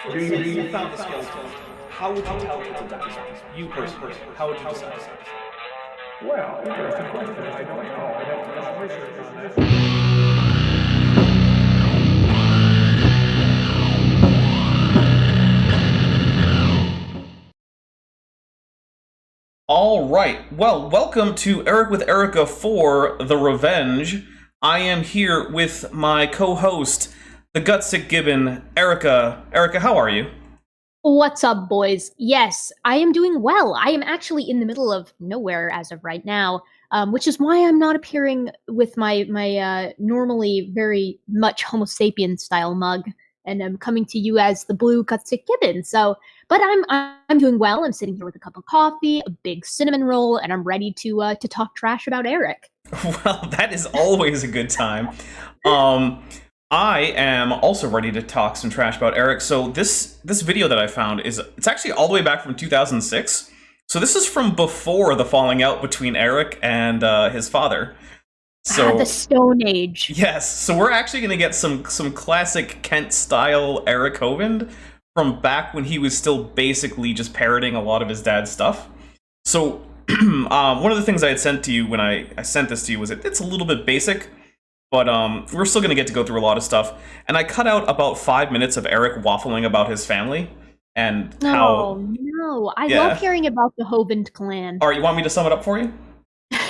So let's say you found a skeleton. How would you tell it's a dinosaur? You personally, how would you decide? Well, interesting question. I don't know. I'd have to do some research on that. All right. Well, welcome to Eric with Erica for The Revenge. I am here with my co-host, the Gutsick Gibbon, Erica. Erica, how are you? What's up, boys? Yes, I am doing well. I am actually in the middle of nowhere as of right now, which is why I'm not appearing with my normally very much Homo sapien style mug, and I'm coming to you as the blue Gutsick Gibbon. But I'm doing well. I'm sitting here with a cup of coffee, a big cinnamon roll, and I'm ready to talk trash about Eric. Well, that is always a good time. I am also ready to talk some trash about Eric. So this video that I found it's actually all the way back from 2006. So this is from before the falling out between Eric and his father. So the Stone Age. Yes. So we're actually going to get some classic Kent style Eric Hovind from back when he was still basically just parroting a lot of his dad's stuff. So one of the things I had sent to you when I sent this to you was it's a little bit basic. But we're still going to get to go through a lot of stuff. And I cut out about 5 minutes of Eric waffling about his family and how... Oh, no. I love hearing about the Hovind clan. All right, you want me to sum it up for you?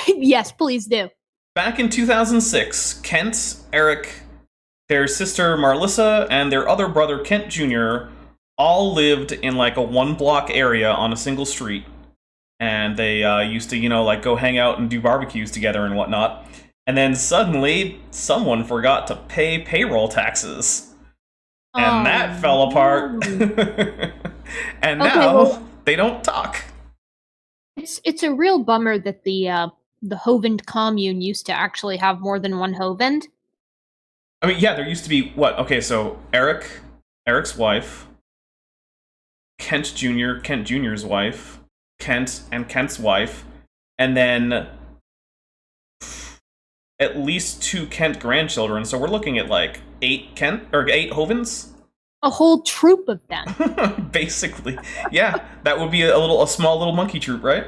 Yes, please do. Back in 2006, Kent, Eric, their sister Marlissa, and their other brother Kent Jr. all lived in like a one-block area on a single street. And they used to, like go hang out and do barbecues together and whatnot. And then suddenly, someone forgot to pay payroll taxes. And that fell apart. And now, they don't talk. It's a real bummer that the Hovind commune used to actually have more than one Hovind. I mean, yeah, there used to be, what? Okay, so Eric's wife, Kent Jr., Kent Jr.'s wife, Kent and Kent's wife, and then at least 2 Kent grandchildren, so we're looking at like 8 Hovinds? A whole troop of them. Basically. Yeah, that would be a small little monkey troop, right?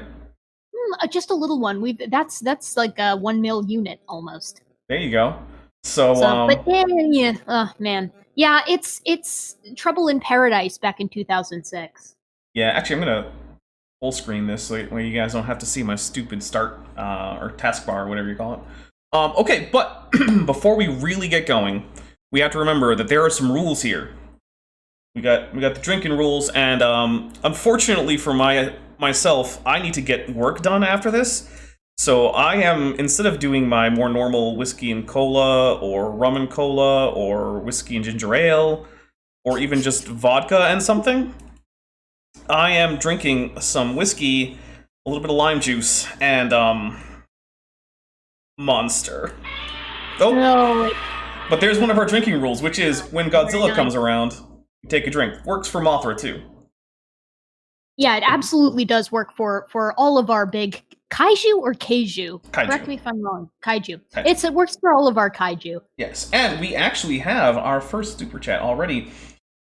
Just a little one. That's like a 1 mil unit almost. There you go. So but yeah, oh man. Yeah, it's Trouble in Paradise back in 2006. Yeah, actually I'm gonna full screen this so you guys don't have to see my stupid start or taskbar or whatever you call it. Okay, but before we really get going, we have to remember that there are some rules here. We got the drinking rules, and unfortunately for myself, I need to get work done after this. So I am, instead of doing my more normal whiskey and cola, or rum and cola, or whiskey and ginger ale, or even just vodka and something, I am drinking some whiskey, a little bit of lime juice, and Monster. Oh, no. But there's one of our drinking rules, which is when Godzilla comes around, you take a drink. Works for Mothra, too. Yeah, it absolutely does work for all of our big kaiju or keiju. Correct me if I'm wrong. Kaiju. It works for all of our kaiju. Yes, and we actually have our first super chat already.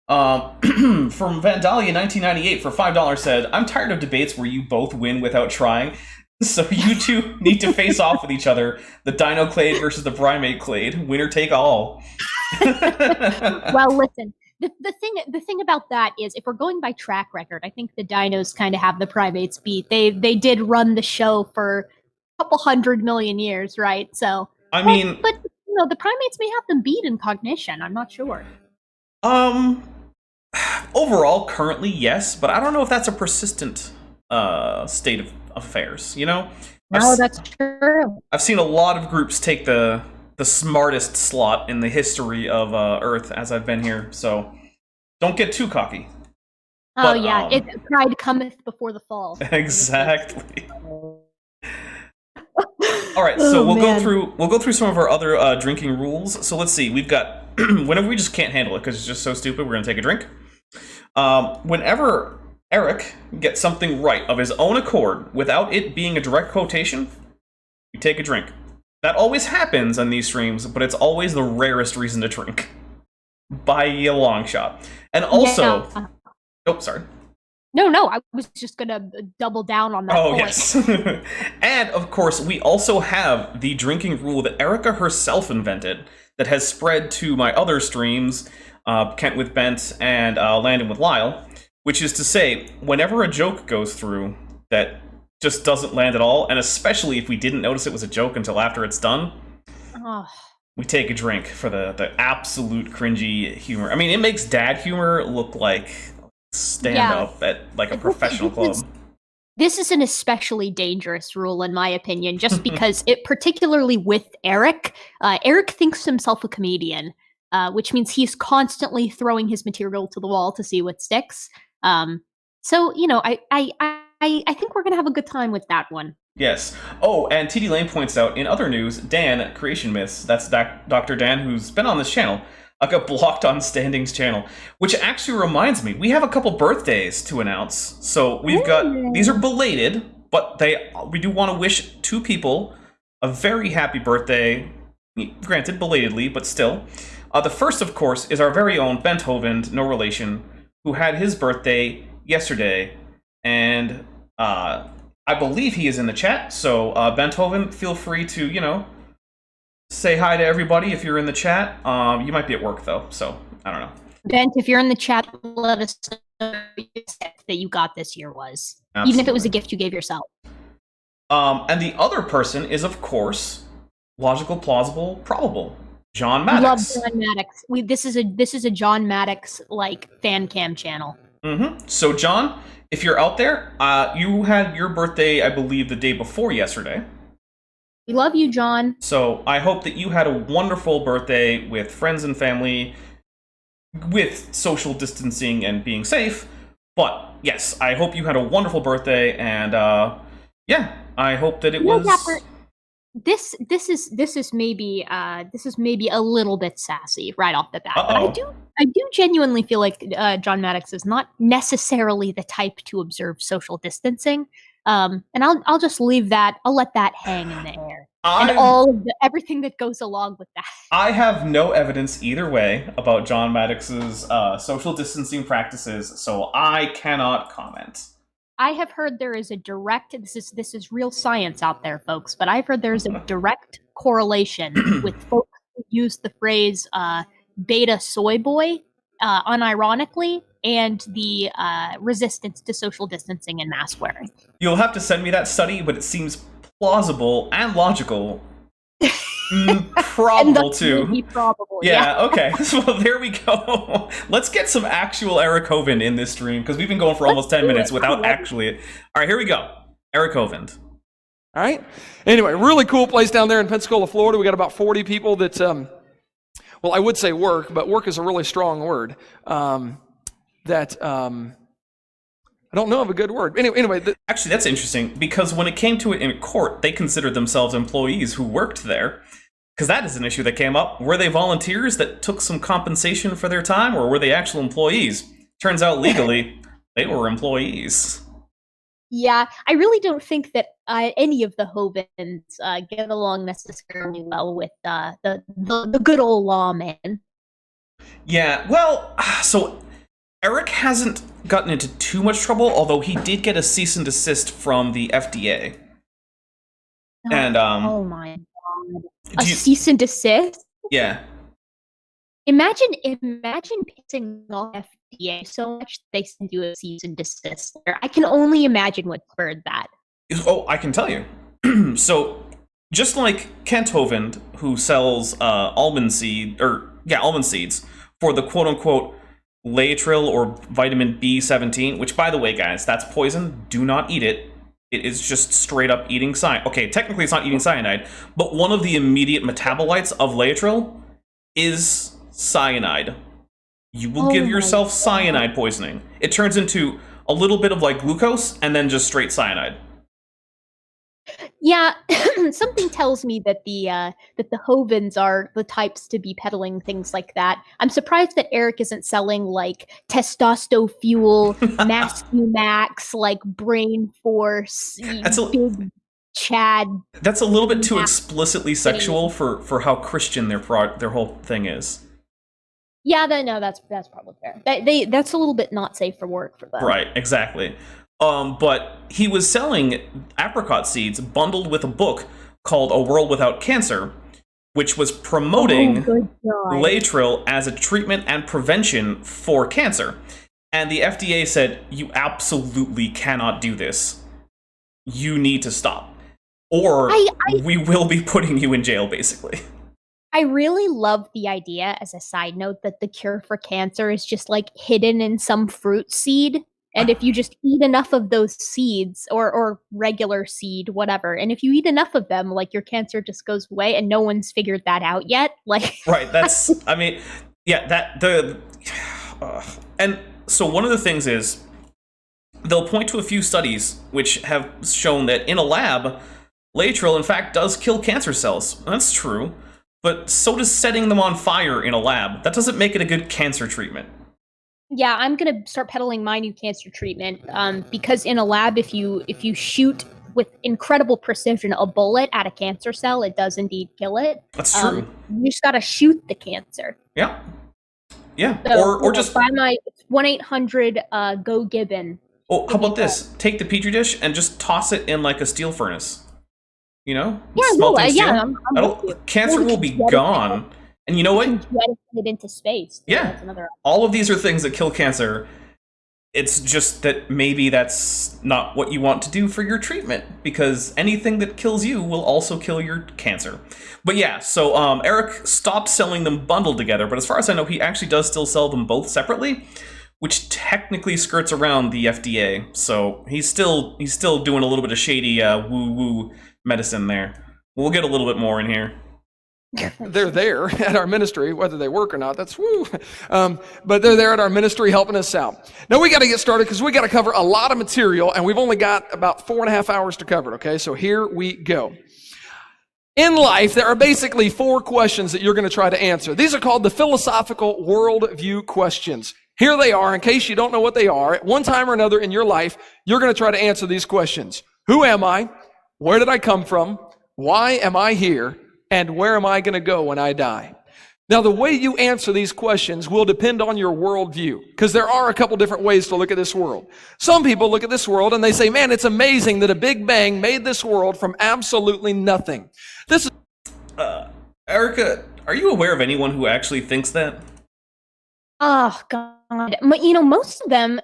From Vandalia 1998 for $5 said, "I'm tired of debates where you both win without trying. So you two need to face off with each other. The Dino Clade versus the Primate Clade. Winner take all." Well, listen. The thing about that is, if we're going by track record, I think the Dinos kind of have the Primates beat. They did run the show for a couple 100 million years, right? So I mean, but the Primates may have them beat in cognition. I'm not sure. Overall, currently, yes, but I don't know if that's a persistent state of affairs, No, that's true. I've seen a lot of groups take the smartest slot in the history of Earth as I've been here, so don't get too cocky. Oh, but, yeah, pride cometh before the fall. Exactly. All right, so we'll go through some of our other drinking rules. So let's see, we've got whenever we just can't handle it because it's just so stupid, we're gonna take a drink. Whenever Eric gets something right of his own accord without it being a direct quotation, you take a drink. That always happens on these streams, but it's always the rarest reason to drink. by a long shot. And also, Yeah. oh, sorry. No, I was just gonna double down on that Oh, point. yes. And, of course, we also have the drinking rule that Erica herself invented that has spread to my other streams, Kent with Bent and Landon with Lyle, which is to say, whenever a joke goes through that just doesn't land at all, and especially if we didn't notice it was a joke until after it's done, we take a drink for the absolute cringy humor. I mean, it makes dad humor look like stand-up at like a professional club. This is an especially dangerous rule, in my opinion, just because it, particularly with Eric, Eric thinks himself a comedian, which means he's constantly throwing his material to the wall to see what sticks. So, you know, I think we're gonna have a good time with that one. Yes. Oh, and TD Lane points out, in other news, Dan at Creation Myths, that's Dr. Dan, who's been on this channel, got blocked on Standing's channel, which actually reminds me, we have a couple birthdays to announce. So we've got, these are belated, but we do want to wish two people a very happy birthday, granted belatedly, but still. The first, of course, is our very own Bent Hovind, no relation, who had his birthday yesterday, and I believe he is in the chat, so Bent Hovind, feel free to, you know, say hi to everybody if you're in the chat. You might be at work, though, so I don't know. Bent, if you're in the chat, let us know what gift that you got this year was. Absolutely. Even if it was a gift you gave yourself. And the other person is, of course, logical, plausible, probable. Jon I love Maddox. Jon Maddox. This is a Jon Maddox like fan cam channel. So, John, if you're out there, you had your birthday, I believe, the day before yesterday. We love you, John. So I hope that you had a wonderful birthday with friends and family, with social distancing and being safe. But yes, I hope you had a wonderful birthday, and yeah, I hope that it was. Dapper, this is maybe a little bit sassy right off the bat. But I do genuinely feel like Jon Maddox is not necessarily the type to observe social distancing. And I'll just leave that. I'll let that hang in the air, and everything that goes along with that. I have no evidence either way about Jon Maddox's social distancing practices, so I cannot comment. I have heard there is a direct. This is real science out there, folks. But I've heard there is a direct correlation with folks who use the phrase "beta soy boy" unironically, and the resistance to social distancing and mask wearing. You'll have to send me that study, but it seems plausible and logical. Probable too. Probable, yeah, okay. So there we go. Let's get some actual Eric Hovind in this stream, because we've been going for almost 10 minutes without actually. All right, here we go. Eric Hovind. All right. Anyway, really cool place down there in Pensacola, Florida. We got about 40 people that, well, I would say work, but work is a really strong word. I don't know of a good word. Anyway. Actually, that's interesting, because when it came to it in court, they considered themselves employees who worked there. Because that is an issue that came up. Were they volunteers that took some compensation for their time, or were they actual employees? Turns out legally, they were employees. Yeah, I really don't think that any of the Hovinds get along necessarily well with the good old lawman. Yeah, well, so Eric hasn't gotten into too much trouble, although he did get a cease and desist from the FDA. And oh my god, cease and desist? Yeah. Imagine pissing off FDA so much they send you a cease and desist letter. I can only imagine what spurred that. Oh, I can tell you. So, just like Kent Hovind, who sells almond seeds for the quote-unquote Laetrile or vitamin B17, which, by the way, guys, that's poison. Do not eat it. It is just straight up eating cyanide. Okay, technically it's not eating cyanide, but one of the immediate metabolites of Laetrile is cyanide. You will give yourself cyanide poisoning. It turns into a little bit of like glucose and then just straight cyanide. Yeah, something tells me that the Hovinds are the types to be peddling things like that. I'm surprised that Eric isn't selling like testosterone fuel, Max, like brain force, big Chad. That's a little bit too explicitly sexual for how Christian their whole thing is. Yeah, that's probably fair. That's a little bit not safe for work for them. Right, exactly. But he was selling apricot seeds bundled with a book called A World Without Cancer, which was promoting Laetrile as a treatment and prevention for cancer. And the FDA said, you absolutely cannot do this. You need to stop. Or we will be putting you in jail, basically. I really love the idea, as a side note, that the cure for cancer is just like hidden in some fruit seed. And if you just eat enough of those seeds, or regular seed, whatever, and if you eat enough of them, like, your cancer just goes away, and no one's figured that out yet. Like, right, that's, I mean, yeah, and so one of the things is, they'll point to a few studies which have shown that in a lab, Laetrile, in fact, does kill cancer cells. That's true. But so does setting them on fire in a lab. That doesn't make it a good cancer treatment. Yeah, I'm gonna start peddling my new cancer treatment, because in a lab, if you shoot with incredible precision a bullet at a cancer cell, it does indeed kill it. That's true. You just gotta shoot the cancer. Yeah. Yeah. So, or just buy my 1-800 Go Gibbon. Oh, how about this? Take the petri dish and just toss it in like a steel furnace. You know? Yeah, Smelting steel. yeah, I'm with you. Cancer will be gone. And you know what? Jettison it into space. Yeah. That's another. All of these are things that kill cancer. It's just that maybe that's not what you want to do for your treatment, because anything that kills you will also kill your cancer. But yeah, so Eric stopped selling them bundled together, but as far as I know, he actually does still sell them both separately, which technically skirts around the FDA. So he's still doing a little bit of shady woo-woo medicine there. We'll get a little bit more in here. They're there at our ministry, whether they work or not, that's woo. But they're there at our ministry helping us out. Now we got to get started because we got to cover a lot of material, and we've only got about 4.5 hours to cover it, okay? So here we go. In life, there are basically 4 questions that you're going to try to answer. These are called the philosophical worldview questions. Here they are, in case you don't know what they are. At one time or another in your life, you're going to try to answer these questions. Who am I? Where did I come from? Why am I here? And where am I going to go when I die? Now, the way you answer these questions will depend on your worldview, because there are a couple different ways to look at this world. Some people look at this world and they say, man, it's amazing that a Big Bang made this world from absolutely nothing. This is... Erica, are you aware of anyone who actually thinks that? Oh, God. You know, most of them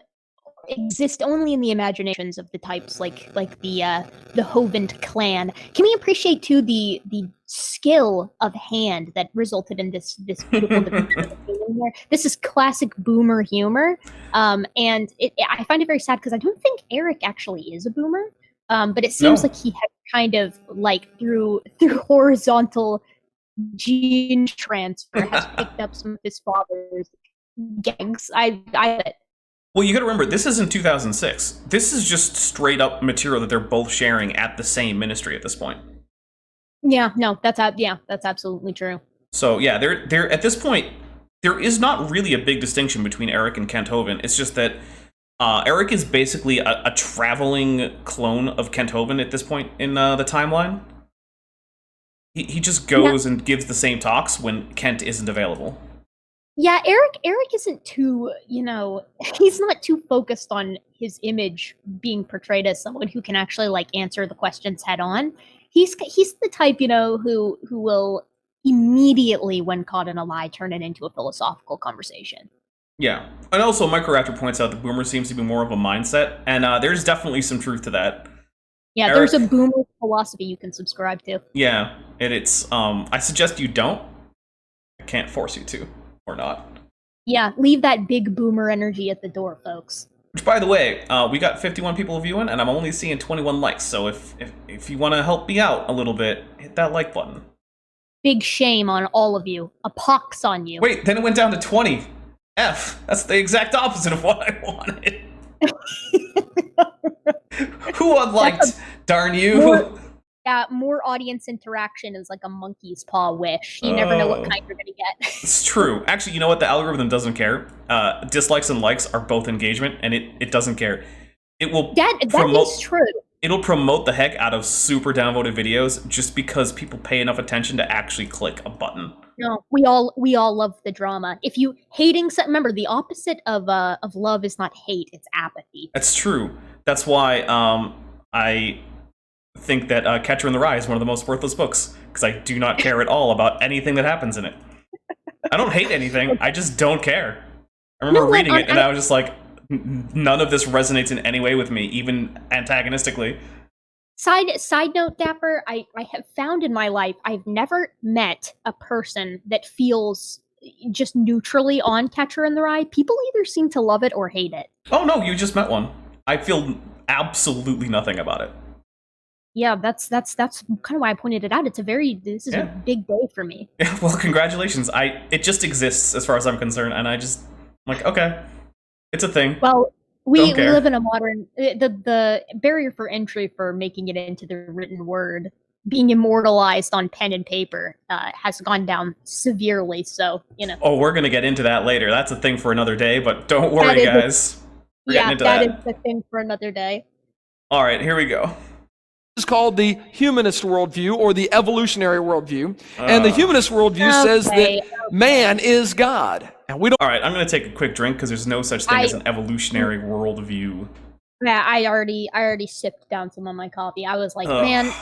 exist only in the imaginations of the types like the Hovind clan. Can we appreciate too the skill of hand that resulted in this beautiful depiction of humor? This is classic boomer humor, and I find it very sad because I don't think Eric actually is a boomer, but it seems like he had kind of like through horizontal gene transfer has picked up some of his father's gags. Well, you got to remember, this isn't 2006. This is just straight up material that they're both sharing at the same ministry at this point. Yeah, no, that's absolutely true. So yeah, they're at this point, there is not really a big distinction between Eric and Kent Hovind. It's just that Eric is basically a traveling clone of Kent Hovind at this point in the timeline. He just goes and gives the same talks when Kent isn't available. Yeah, Eric isn't too, he's not too focused on his image being portrayed as someone who can actually like answer the questions head on. He's the type, who will immediately, when caught in a lie, turn it into a philosophical conversation. Yeah, and also Microraptor points out that boomer seems to be more of a mindset, and there's definitely some truth to that. Yeah, Eric, there's a boomer philosophy you can subscribe to. Yeah, and it's I suggest you don't. I can't force you to. Or not. Yeah, leave that big boomer energy at the door, folks. Which, by the way, we got 51 people viewing, and I'm only seeing 21 likes. So if you want to help me out a little bit, hit that like button. Big shame on all of you. A pox on you. Wait, then it went down to 20. F. That's the exact opposite of what I wanted. Who unliked? Darn you. More audience interaction is like a monkey's paw wish. You never know what kind you're gonna get. It's true. Actually, you know what? The algorithm doesn't care. Dislikes and likes are both engagement, and it doesn't care. It will that is true. It'll promote the heck out of super downvoted videos just because people pay enough attention to actually click a button. No, we all love the drama. If you hating, remember the opposite of love is not hate; it's apathy. That's true. That's why I think that Catcher in the Rye is one of the most worthless books, because I do not care at all about anything that happens in it. I don't hate anything. I just don't care. I remember reading it, and I was just like, none of this resonates in any way with me, even antagonistically. Side note, Dapper, I have found in my life I've never met a person that feels just neutrally on Catcher in the Rye. People either seem to love it or hate it. Oh no, you just met one. I feel absolutely nothing about it. Yeah, that's kind of why I pointed it out. This is a big day for me. Yeah, well, congratulations. It just exists as far as I'm concerned, and I'm like, okay, it's a thing. Well, we live in a modern the barrier for entry for making it into the written word, being immortalized on pen and paper, has gone down severely. So, Oh, we're gonna get into that later. That's a thing for another day. But don't worry, guys. That is the thing for another day. All right, here we go. Is called the humanist worldview or the evolutionary worldview. And the humanist worldview says that man is God. And we don't. All right, I'm going to take a quick drink because there's no such thing as an evolutionary worldview. Yeah, I already sipped down some of my coffee. I was like, man,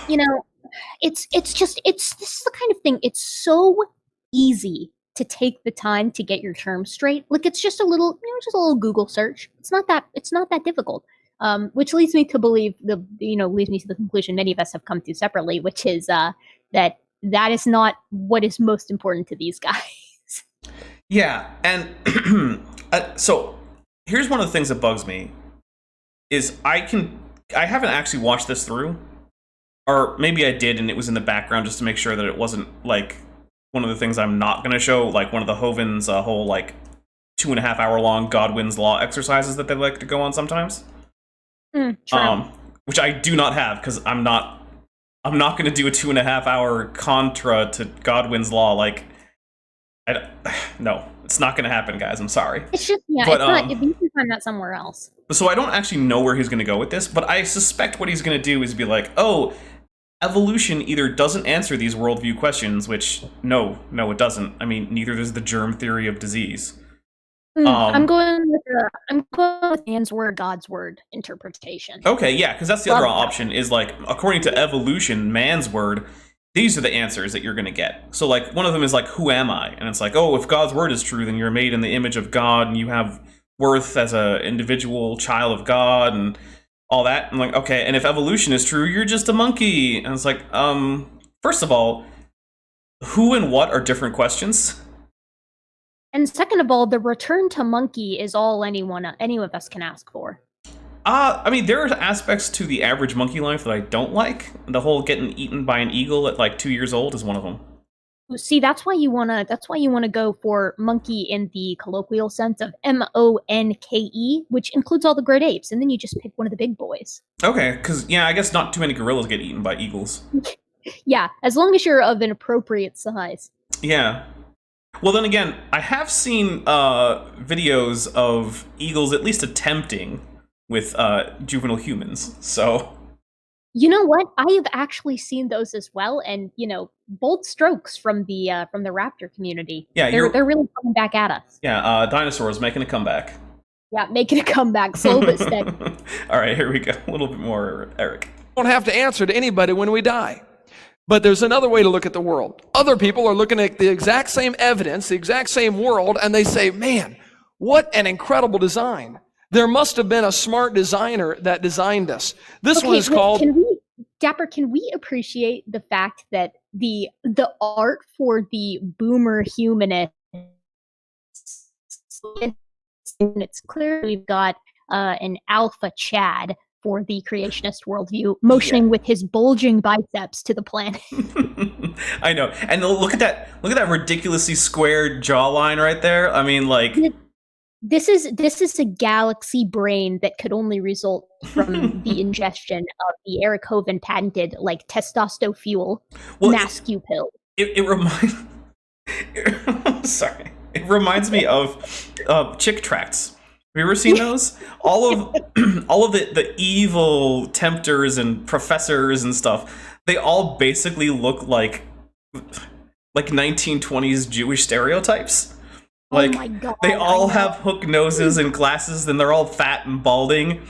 this is the kind of thing. It's so easy to take the time to get your terms straight. Like it's just a little Google search. It's not that difficult. Which leads me to believe leads me to the conclusion many of us have come to separately, which is that is not what is most important to these guys. Yeah, and so here's one of the things that bugs me is I haven't actually watched this through, or maybe I did and it was in the background just to make sure that it wasn't like one of the things I'm not going to show, like one of the Hovind's whole like 2.5 hour long Godwin's Law exercises that they like to go on sometimes. Which I do not have because I'm not going to do a 2.5 hour contra to Godwin's Law. Like, no, it's not going to happen, guys. I'm sorry. It's just it's not. You can find that somewhere else. So I don't actually know where he's going to go with this, but I suspect what he's going to do is be like, oh, evolution either doesn't answer these worldview questions, which no, it doesn't. I mean, neither does the germ theory of disease. I'm going with man's word, God's word interpretation. Okay, yeah, because that's the other option is like, according to evolution, man's word, these are the answers that you're going to get. So like one of them is like, who am I? And it's like, oh, if God's word is true, then you're made in the image of God and you have worth as an individual child of God and all that. I'm like, okay, and if evolution is true, you're just a monkey. And it's like, first of all, who and what are different questions. And second of all, the return to monkey is all any of us can ask for. I mean, there are aspects to the average monkey life that I don't like. The whole getting eaten by an eagle at like 2 years old is one of them. See, that's why you wanna go for monkey in the colloquial sense of MONKE, which includes all the great apes, and then you just pick one of the big boys. Okay, because I guess not too many gorillas get eaten by eagles. Yeah, as long as you're of an appropriate size. Yeah. Well, then again, I have seen videos of eagles at least attempting with juvenile humans, so... You know what? I have actually seen those as well, and, bold strokes from the raptor community. Yeah, they're really coming back at us. Yeah, dinosaurs making a comeback. Yeah, making a comeback, slow but steady. All right, here we go. A little bit more, Eric. We don't have to answer to anybody when we die. But there's another way to look at the world. Other people are looking at the exact same evidence, the exact same world, and they say, man, what an incredible design. There must have been a smart designer that designed us. This one is called... Dapper, can we appreciate the fact that the art for the boomer humanist, it's clear we've got an alpha Chad for the creationist worldview, motioning with his bulging biceps to the planet. I know, and look at that ridiculously squared jawline right there. I mean, like this is a galaxy brain that could only result from the ingestion of the Eric Hovind patented like testosterone fuel mascu pill. It reminds. Sorry, it reminds me of Chick Tracts. Have you ever seen those? all of the evil tempters and professors and stuff, they all basically look like like 1920s Jewish stereotypes. Oh Like, my God, they all I know. have hook noses and glasses, and they're all fat and balding.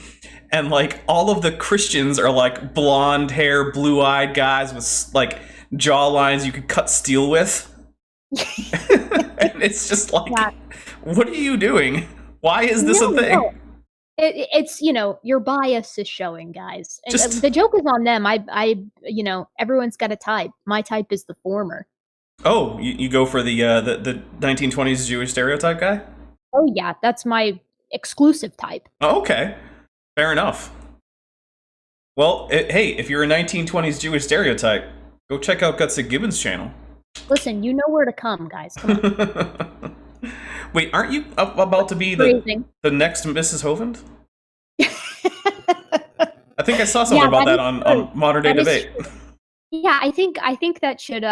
And, like, all of the Christians are, like, blonde hair, blue-eyed guys with, like, jawlines you could cut steel with. And it's just like, Yeah. what are you doing? Why is this a thing? No. It's, your bias is showing, guys. And, Just- the joke is on them. Everyone's got a type. My type is the former. Oh, you go for the 1920s Jewish stereotype guy? Oh yeah, that's my exclusive type. Oh, okay. Fair enough. Well, hey, if you're a 1920s Jewish stereotype, go check out Gutsy Gibbons' channel. Listen, you know where to come, guys. Come on. Wait, aren't you about to be Phrasing. the next Mrs. Hovind? I think I saw something about that on Modern Day That is Debate. true. Yeah, I think that should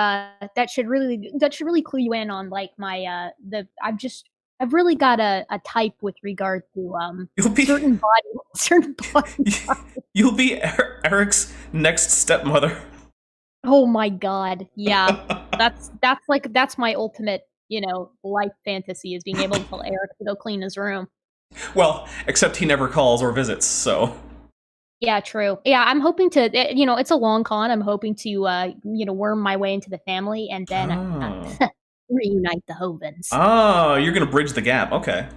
really clue you in on like my I've really got a type with regard to You'll be certain body. you'll be Eric's next stepmother. Oh my God, yeah, that's my ultimate life fantasy is being able to tell Eric to go clean his room. Well, except he never calls or visits, so. Yeah, true. Yeah, I'm hoping to, it's a long con. I'm hoping to, worm my way into the family and then reunite the Hovinds. Oh, you're gonna bridge the gap. Okay.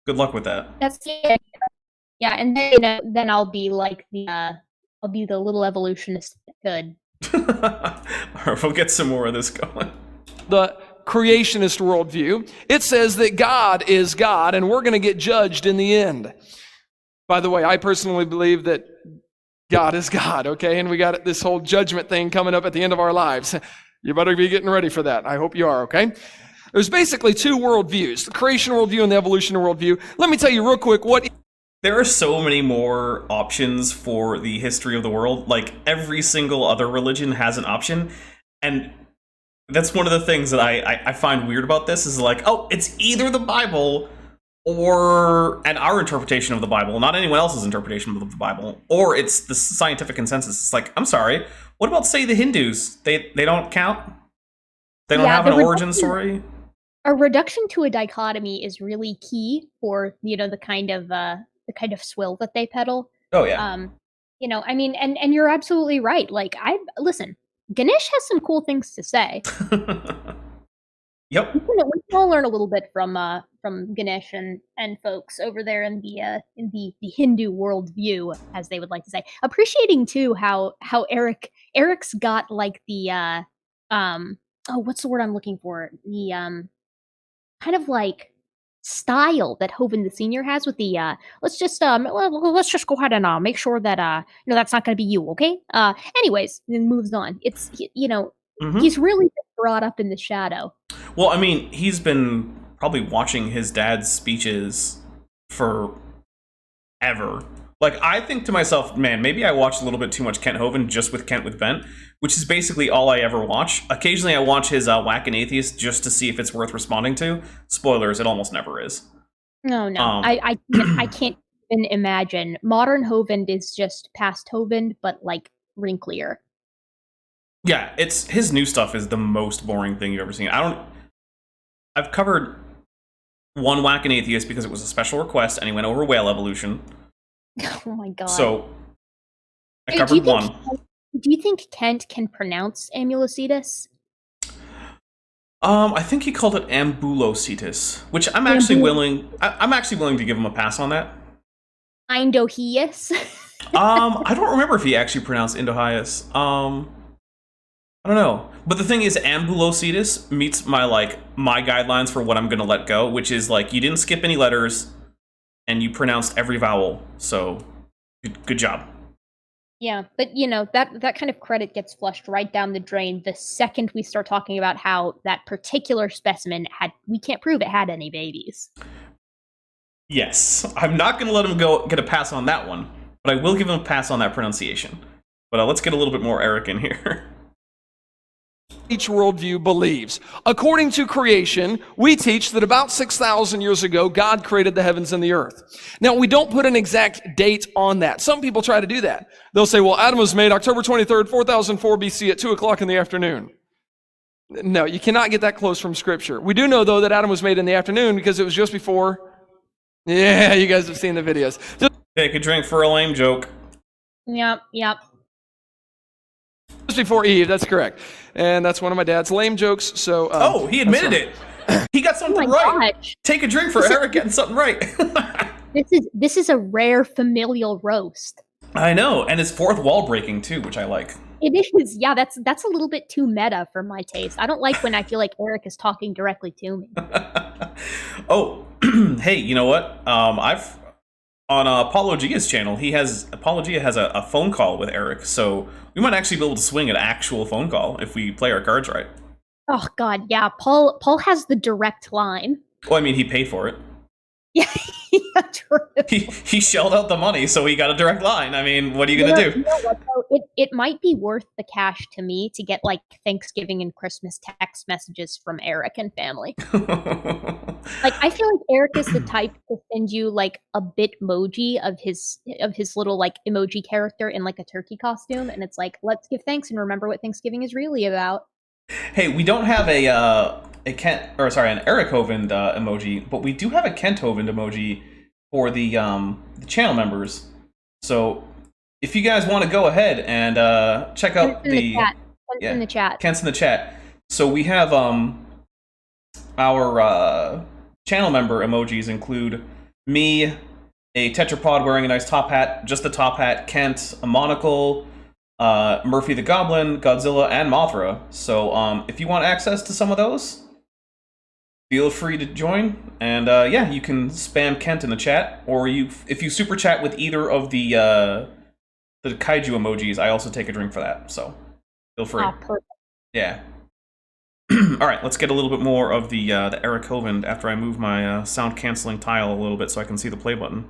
Good luck with that. That's yeah, and then then I'll be like I'll be the little evolutionist that could. Alright, we'll get some more of this going. The creationist worldview, it says that God is God and we're going to get judged in the end. By the way, I personally believe that God is God, okay? And we got this whole judgment thing coming up at the end of our lives. You better be getting ready for that. I hope you are, okay? There's basically two worldviews, the creation worldview and the evolutionary worldview. Let me tell you real quick There are so many more options for the history of the world. Like, every single other religion has an option. And that's one of the things that I find weird about this is like, oh, it's either the Bible and our interpretation of the Bible, not anyone else's interpretation of the Bible, or it's the scientific consensus. It's like, I'm sorry, what about, say, the Hindus? They don't count? They don't have an origin story? A reduction to a dichotomy is really key for, the kind of swill that they peddle. Oh, yeah. I mean, and you're absolutely right. Like, listen, Ganesh has some cool things to say. Yep. We can all learn a little bit from Ganesh and folks over there in the Hindu worldview, as they would like to say. Appreciating too how Eric's got like the what's the word I'm looking for? The kind of like style that Hovind the Senior has with the let's just go ahead and make sure that that's not going to be you, okay? Anyways, then moves on. It's he's really been brought up in the shadow. Well, I mean, he's been probably watching his dad's speeches for ever. Like, I think to myself, man, maybe I watched a little bit too much Kent Hovind just with Kent with Bent, which is basically all I ever watch. Occasionally I watch his Whack and Atheist just to see if it's worth responding to. Spoilers, it almost never is. No. I can't even imagine. Modern Hovind is just past Hovind, but like wrinklier. Yeah, his new stuff is the most boring thing you've ever seen. I've covered one Whack and Atheist because it was a special request and he went over whale evolution. Oh my God. So I covered one. Do you think Kent can pronounce Ambulocetus? I think he called it Ambulocetus, which I'm actually willing to give him a pass on that. Indohius? I don't remember if he actually pronounced Indohius. I don't know. But the thing is, Ambulocetus meets my guidelines for what I'm going to let go, which is like, you didn't skip any letters and you pronounced every vowel. So good job. Yeah, but that kind of credit gets flushed right down the drain the second we start talking about how that particular specimen we can't prove it had any babies. Yes, I'm not going to let him get a pass on that one, but I will give him a pass on that pronunciation. But let's get a little bit more Eric in here. Each worldview believes. According to creation, we teach that about 6,000 years ago, God created the heavens and the earth. Now, we don't put an exact date on that. Some people try to do that. They'll say, well, Adam was made October 23rd, 4004 BC at 2 o'clock in the afternoon. No, you cannot get that close from Scripture. We do know, though, that Adam was made in the afternoon because it was just before. Yeah, you guys have seen the videos. Take a drink for a lame joke. Yep. Just before Eve, that's correct. And that's one of my dad's lame jokes. So, he admitted it. He got something right. Gosh. Take a drink for Eric getting something right. This is a rare familial roast. I know, and it's fourth wall breaking too, which I like. It is, yeah. That's a little bit too meta for my taste. I don't like when I feel like Eric is talking directly to me. Oh, hey, you know what? I've on Apologia's channel. Apologia has a phone call with Eric, so we might actually be able to swing an actual phone call if we play our cards right. Oh God, yeah. Paul has the direct line. Well, I mean, he paid for it. Yeah, yeah, true. He shelled out the money, so he got a direct line. I mean, what are you gonna do? You know what, though? It might be worth the cash to me to get like Thanksgiving and Christmas text messages from Eric and family. Like, I feel like Eric is the type to send you like a bitmoji of his little like emoji character in like a turkey costume, and it's like, let's give thanks and remember what Thanksgiving is really about. Hey, we don't have an Eric Hovind emoji, but we do have a Kent Hovind emoji for the channel members. So if you guys want to go ahead and check out Kent's in the chat. Kent's in the chat. So we have our channel member emojis include me, a tetrapod wearing a nice top hat, just the top hat, Kent, a monocle, Murphy the Goblin, Godzilla, and Mothra. So if you want access to some of those, feel free to join. And yeah, you can spam Kent in the chat, or if you super chat with either of the kaiju emojis, I also take a drink for that. So feel free. Oh, perfect. Yeah. All right, let's get a little bit more of the Eric Hovind after I move my sound canceling tile a little bit so I can see the play button.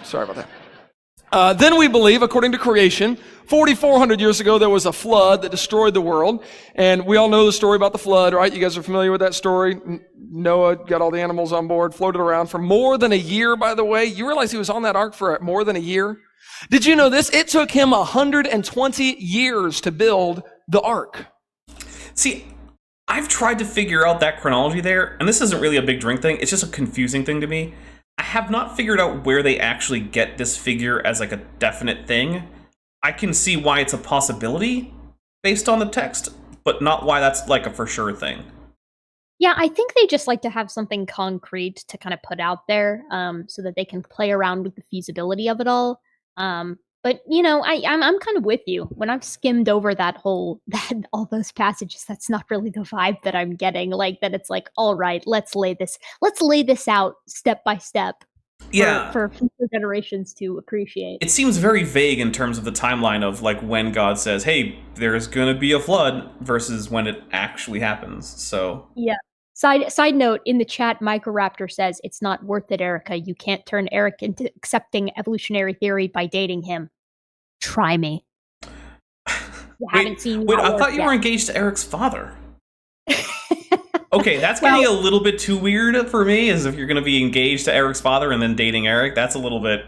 Sorry about that. Then we believe, according to creation, 4,400 years ago, there was a flood that destroyed the world. And we all know the story about the flood, right? You guys are familiar with that story. Noah got all the animals on board, floated around for more than a year, by the way. You realize he was on that ark for more than a year? Did you know this? It took him 120 years to build the ark. See, I've tried to figure out that chronology there, and this isn't really a big drink thing. It's just a confusing thing to me. I have not figured out where they actually get this figure as like a definite thing. I can see why it's a possibility based on the text, but not why that's like a for sure thing. Yeah, I think they just like to have something concrete to kind of put out there, so that they can play around with the feasibility of it all. But you know, I'm kind of with you. When I've skimmed over all those passages, that's not really the vibe that I'm getting. Like that, it's like, all right, let's lay this out step by step. Yeah, for future generations to appreciate. It seems very vague in terms of the timeline of like when God says, "Hey, there's gonna be a flood," versus when it actually happens. So yeah. Side note, in the chat, Microraptor says, it's not worth it, Erica. You can't turn Eric into accepting evolutionary theory by dating him. Try me. You haven't seen Wait, I thought you were engaged to Eric's father. Okay, that's getting a little bit too weird for me, as if you're going to be engaged to Eric's father and then dating Eric. That's a little bit...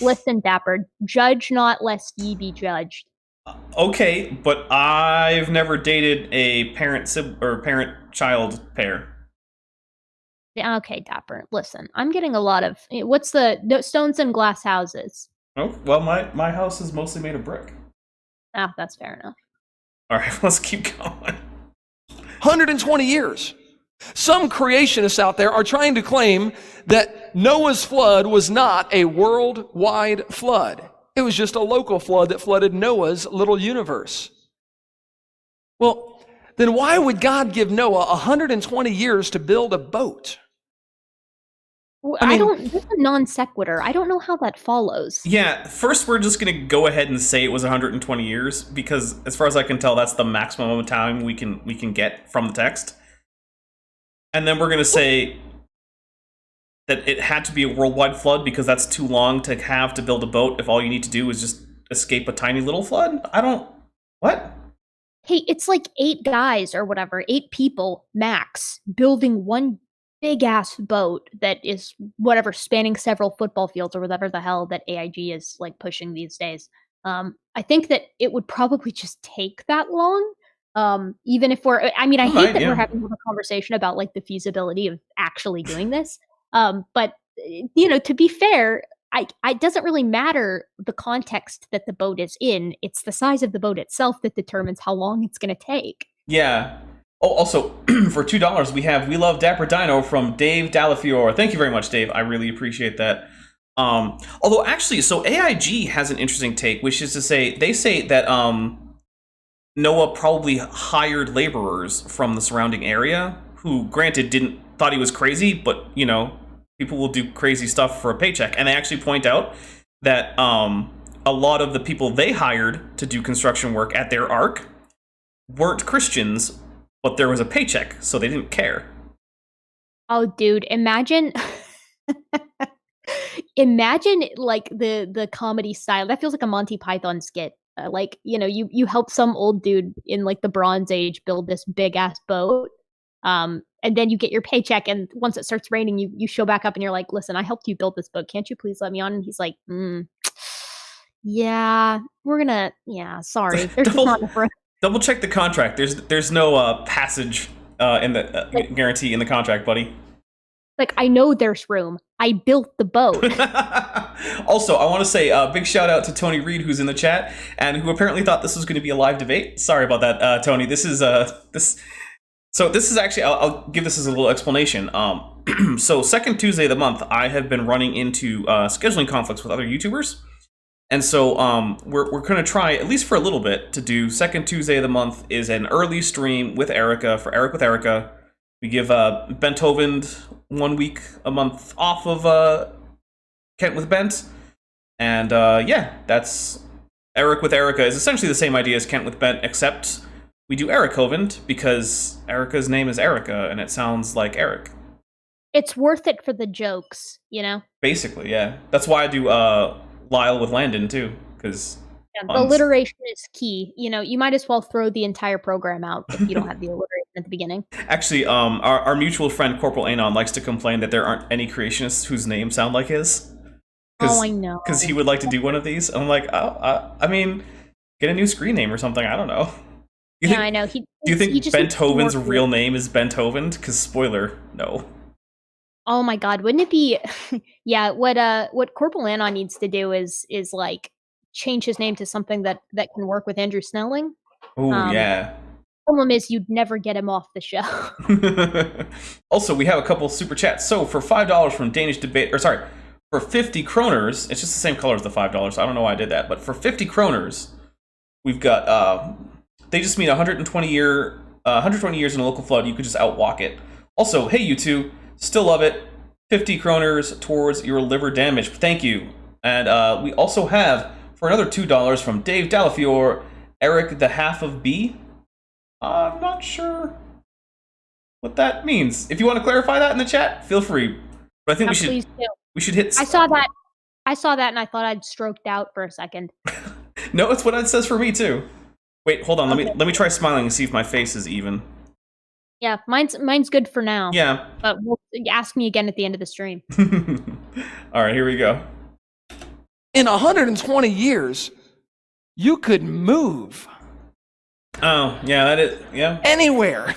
Listen, Dapper, judge not lest ye be judged. Okay, but I've never dated a parent-child pair. Okay, Dapper, listen. I'm getting a lot of... What's the stones and glass houses? Oh, well, my house is mostly made of brick. Ah, that's fair enough. All right, let's keep going. 120 years. Some creationists out there are trying to claim that Noah's flood was not a worldwide flood. It was just a local flood that flooded Noah's little universe. Well, then why would God give Noah 120 years to build a boat? This is a non sequitur. I don't know how that follows. Yeah, first we're just going to go ahead and say it was 120 years, because as far as I can tell, that's the maximum amount of time we can get from the text. And then we're going to say that it had to be a worldwide flood because that's too long to have to build a boat if all you need to do is just escape a tiny little flood? What? Hey, it's like 8 guys or whatever, 8 people max, building one big-ass boat that is, whatever, spanning several football fields or whatever the hell that AIG is, like, pushing these days. I think that it would probably just take that long, Even if I mean, I hate Right, that yeah. we're having a conversation about like the feasibility of actually doing this. But you know, to be fair, it doesn't really matter the context that the boat is in. It's the size of the boat itself that determines how long it's going to take. Yeah. Oh, also, for $2, we love Dapper Dino from Dave Dalafiore. Thank you very much, Dave. I really appreciate that. Although, actually, so AIG has an interesting take, which is to say, they say that Noah probably hired laborers from the surrounding area, who, granted, thought he was crazy, but, you know, people will do crazy stuff for a paycheck. And they actually point out that a lot of the people they hired to do construction work at their ark weren't Christians, but there was a paycheck, so they didn't care. Oh, dude, imagine imagine like the comedy style. That feels like a Monty Python skit. Like, you know, you help some old dude in like the Bronze Age build this big ass boat. And then you get your paycheck, and once it starts raining, you show back up and you're like, listen, I helped you build this boat. Can't you please let me on? And he's like, yeah, sorry. There's just not enough room. Double check the contract. There's no passage in the guarantee in the contract, buddy. Like, I know there's room. I built the boat. Also, I want to say a big shout out to Tony Reed, who's in the chat and who apparently thought this was going to be a live debate. Sorry about that, Tony. This is So this is actually, I'll give this as a little explanation. So second Tuesday of the month, I have been running into scheduling conflicts with other YouTubers. And so we're going to try, at least for a little bit, to do second Tuesday of the month is an early stream with Erica, for Eric with Erica. We give Bent Hovind 1 week a month off of Kent with Bent. And yeah, that's Eric with Erica is essentially the same idea as Kent with Bent, except we do Eric Hovind because Erica's name is Erica and it sounds like Eric. It's worth it for the jokes, you know? Basically, yeah. That's why I do Lyle with Landon too, because alliteration is key. You know, you might as well throw the entire program out if you don't have the alliteration at the beginning. Actually, our mutual friend Corporal Anon likes to complain that there aren't any creationists whose names sound like his. Oh, I know. Because he would like to do one of these. I'm like, I mean, get a new screen name or something. I don't know. I know. Do you think Bent Hovin's real name is Bent Hovind? Because spoiler, no. Oh my God, wouldn't it be? Yeah, what Corporal Anon needs to do is like change his name to something that can work with Andrew Snelling. Oh yeah. Problem is, you'd never get him off the show. Also, we have a couple super chats. So for $5 from Danish Debate, or sorry, for 50 kroners, it's just the same color as the $5. So I don't know why I did that, but for 50 kroners, we've got they just mean 120 years in a local flood. You could just outwalk it. Also, hey you two, still love it. 50 kroners towards your liver damage. Thank you. And we also have for another $2 from Dave Dalafiore, Eric the half of B. I'm not sure what that means. If you want to clarify that in the chat, feel free. But I think we should hit. I saw that and I thought I'd stroked out for a second. No, it's what it says for me too. Wait, hold on. Okay. Let me try smiling and see if my face is even. Yeah, mine's good for now. Yeah. But ask me again at the end of the stream. All right, here we go. In 120 years, you could move. Oh, yeah, that is, yeah. Anywhere.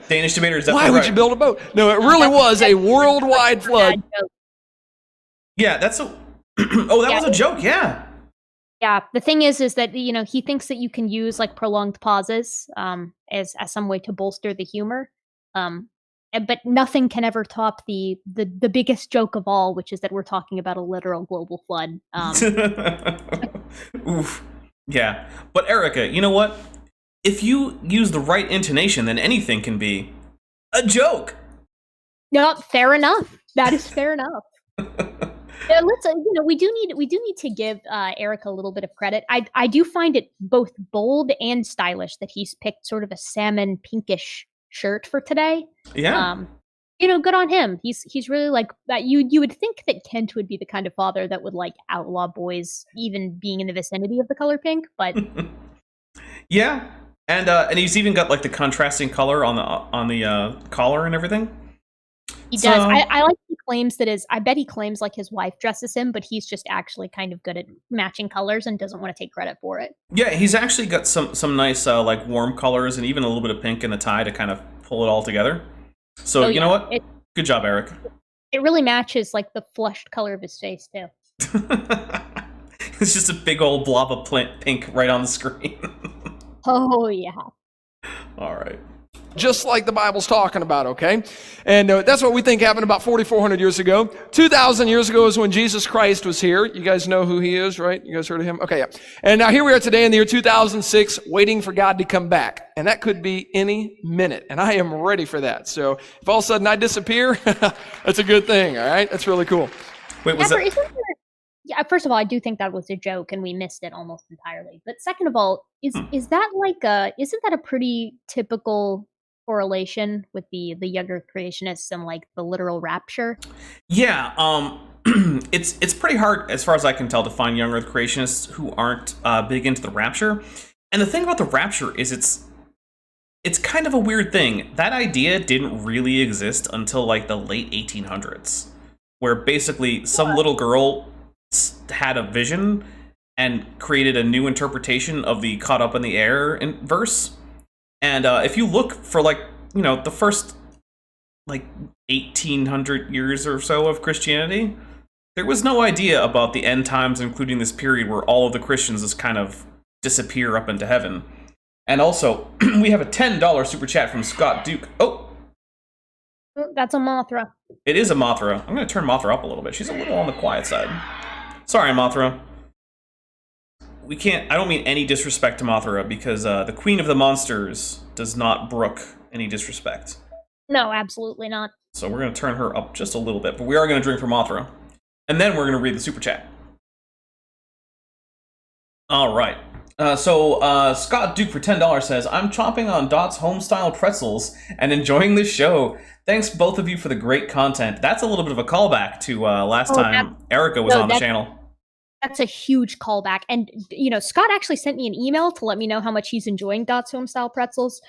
Danish debater is definitely Why would right. you build a boat? No, it really was a worldwide flood. Yeah, that's a... Oh, that was a joke, yeah. Yeah, the thing is that, you know, he thinks that you can use, like, prolonged pauses as some way to bolster the humor. But nothing can ever top the biggest joke of all, which is that we're talking about a literal global flood. Oof. Yeah. But Erica, you know what? If you use the right intonation, then anything can be a joke. No, fair enough. That is fair enough. Let's, we do need to give Eric a little bit of credit. I do find it both bold and stylish that he's picked sort of a salmon pinkish shirt for today. Yeah. Good on him. He's really like that. You would think that Kent would be the kind of father that would like outlaw boys even being in the vicinity of the color pink, but yeah. And he's even got like the contrasting color on the collar and everything. He does. I like the claims that I bet he claims like his wife dresses him, but he's just actually kind of good at matching colors and doesn't want to take credit for it. Yeah, he's actually got some nice like warm colors and even a little bit of pink in the tie to kind of pull it all together. So you know what? Good job, Eric. It really matches like the flushed color of his face too. It's just a big old blob of pink right on the screen. Oh yeah. All right. Just like the Bible's talking about, okay? And that's what we think happened about 4,400 years ago. 2,000 years ago is when Jesus Christ was here. You guys know who he is, right? You guys heard of him? Okay, yeah. And now here we are today in the year 2006, waiting for God to come back. And that could be any minute. And I am ready for that. So if all of a sudden I disappear, that's a good thing, all right? That's really cool. Wait, was that... Yeah, first of all, I do think that was a joke and we missed it almost entirely. But second of all, is that like isn't that a pretty typical correlation with the younger creationists and like the literal rapture? Yeah, it's pretty hard as far as I can tell to find young earth creationists who aren't big into the rapture. And the thing about the rapture is it's kind of a weird thing. That idea didn't really exist until like the late 1800s, where basically some little girl had a vision and created a new interpretation of the caught up in the air in verse. And if you look for like, you know, the first like 1800 years or so of Christianity, there was no idea about the end times, including this period where all of the Christians just kind of disappear up into heaven. And also, we have a $10 super chat from Scott Duke. Oh, that's a Mothra. It is a Mothra. I'm going to turn Mothra up a little bit. She's a little on the quiet side. Sorry, Mothra. We can't, I don't mean any disrespect to Mothra because the Queen of the Monsters does not brook any disrespect. No, absolutely not. So we're going to turn her up just a little bit, but we are going to drink for Mothra. And then we're going to read the super chat. All right. So Scott Duke for $10 says, I'm chomping on Dot's home-style pretzels and enjoying the show. Thanks, both of you, for the great content. That's a little bit of a callback to last time Erica was on the channel. That's a huge callback. And, you know, Scott actually sent me an email to let me know how much he's enjoying Dot's home-style pretzels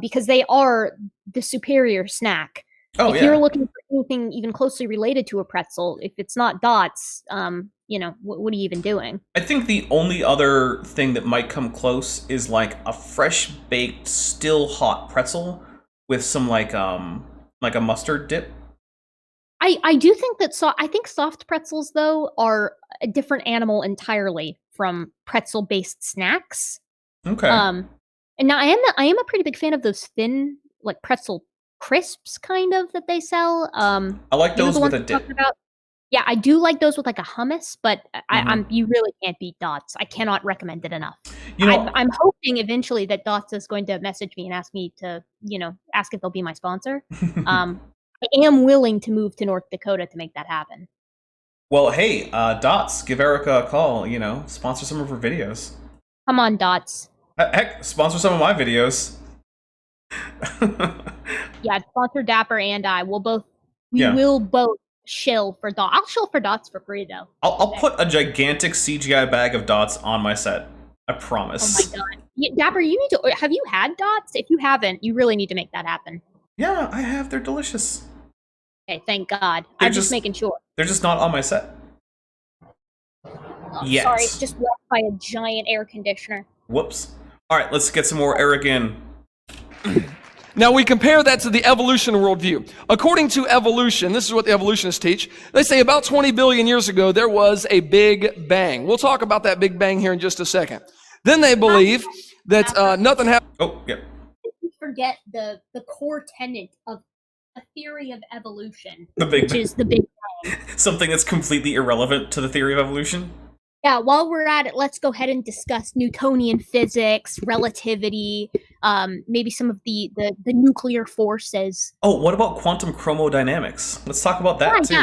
because they are the superior snack. If you're looking for anything even closely related to a pretzel, if it's not Dot's, you know, what are you even doing? I think the only other thing that might come close is like a fresh-baked, still hot pretzel with some like a mustard dip. I do think that I think soft pretzels though are a different animal entirely from pretzel-based snacks. Okay. And now I am a pretty big fan of those thin like pretzel crisps kind of that they sell. I like those with a dip. Yeah, I do like those with like a hummus, but you really can't beat Dots. I cannot recommend it enough. You know, I'm hoping eventually that Dots is going to message me and ask me to, you know, ask if they'll be my sponsor. I am willing to move to North Dakota to make that happen. Well, hey, Dots, give Erica a call, you know, sponsor some of her videos. Come on, Dots. Heck, sponsor some of my videos. Yeah, sponsor Dapper and I. We will both shill for Dots. I'll shill for Dots for free, though. I'll put a gigantic CGI bag of Dots on my set. I promise. Oh my god. Dapper, you need to... Have you had Dots? If you haven't, you really need to make that happen. Yeah, I have. They're delicious. Okay, thank God. I'm just making sure. They're just not on my set. Yes. Sorry, just walked by a giant air conditioner. Whoops. All right, let's get some more Eric in. Now we compare that to the evolution worldview. According to evolution, this is what the evolutionists teach. They say about 20 billion years ago, there was a big bang. We'll talk about that big bang here in just a second. Then they believe that nothing happened. Oh, yeah. Forget the core tenet of a theory of evolution, which is the Big Bang. Something that's completely irrelevant to the theory of evolution? Yeah, while we're at it, let's go ahead and discuss Newtonian physics, relativity, maybe some of the nuclear forces. Oh, what about quantum chromodynamics? Let's talk about that too.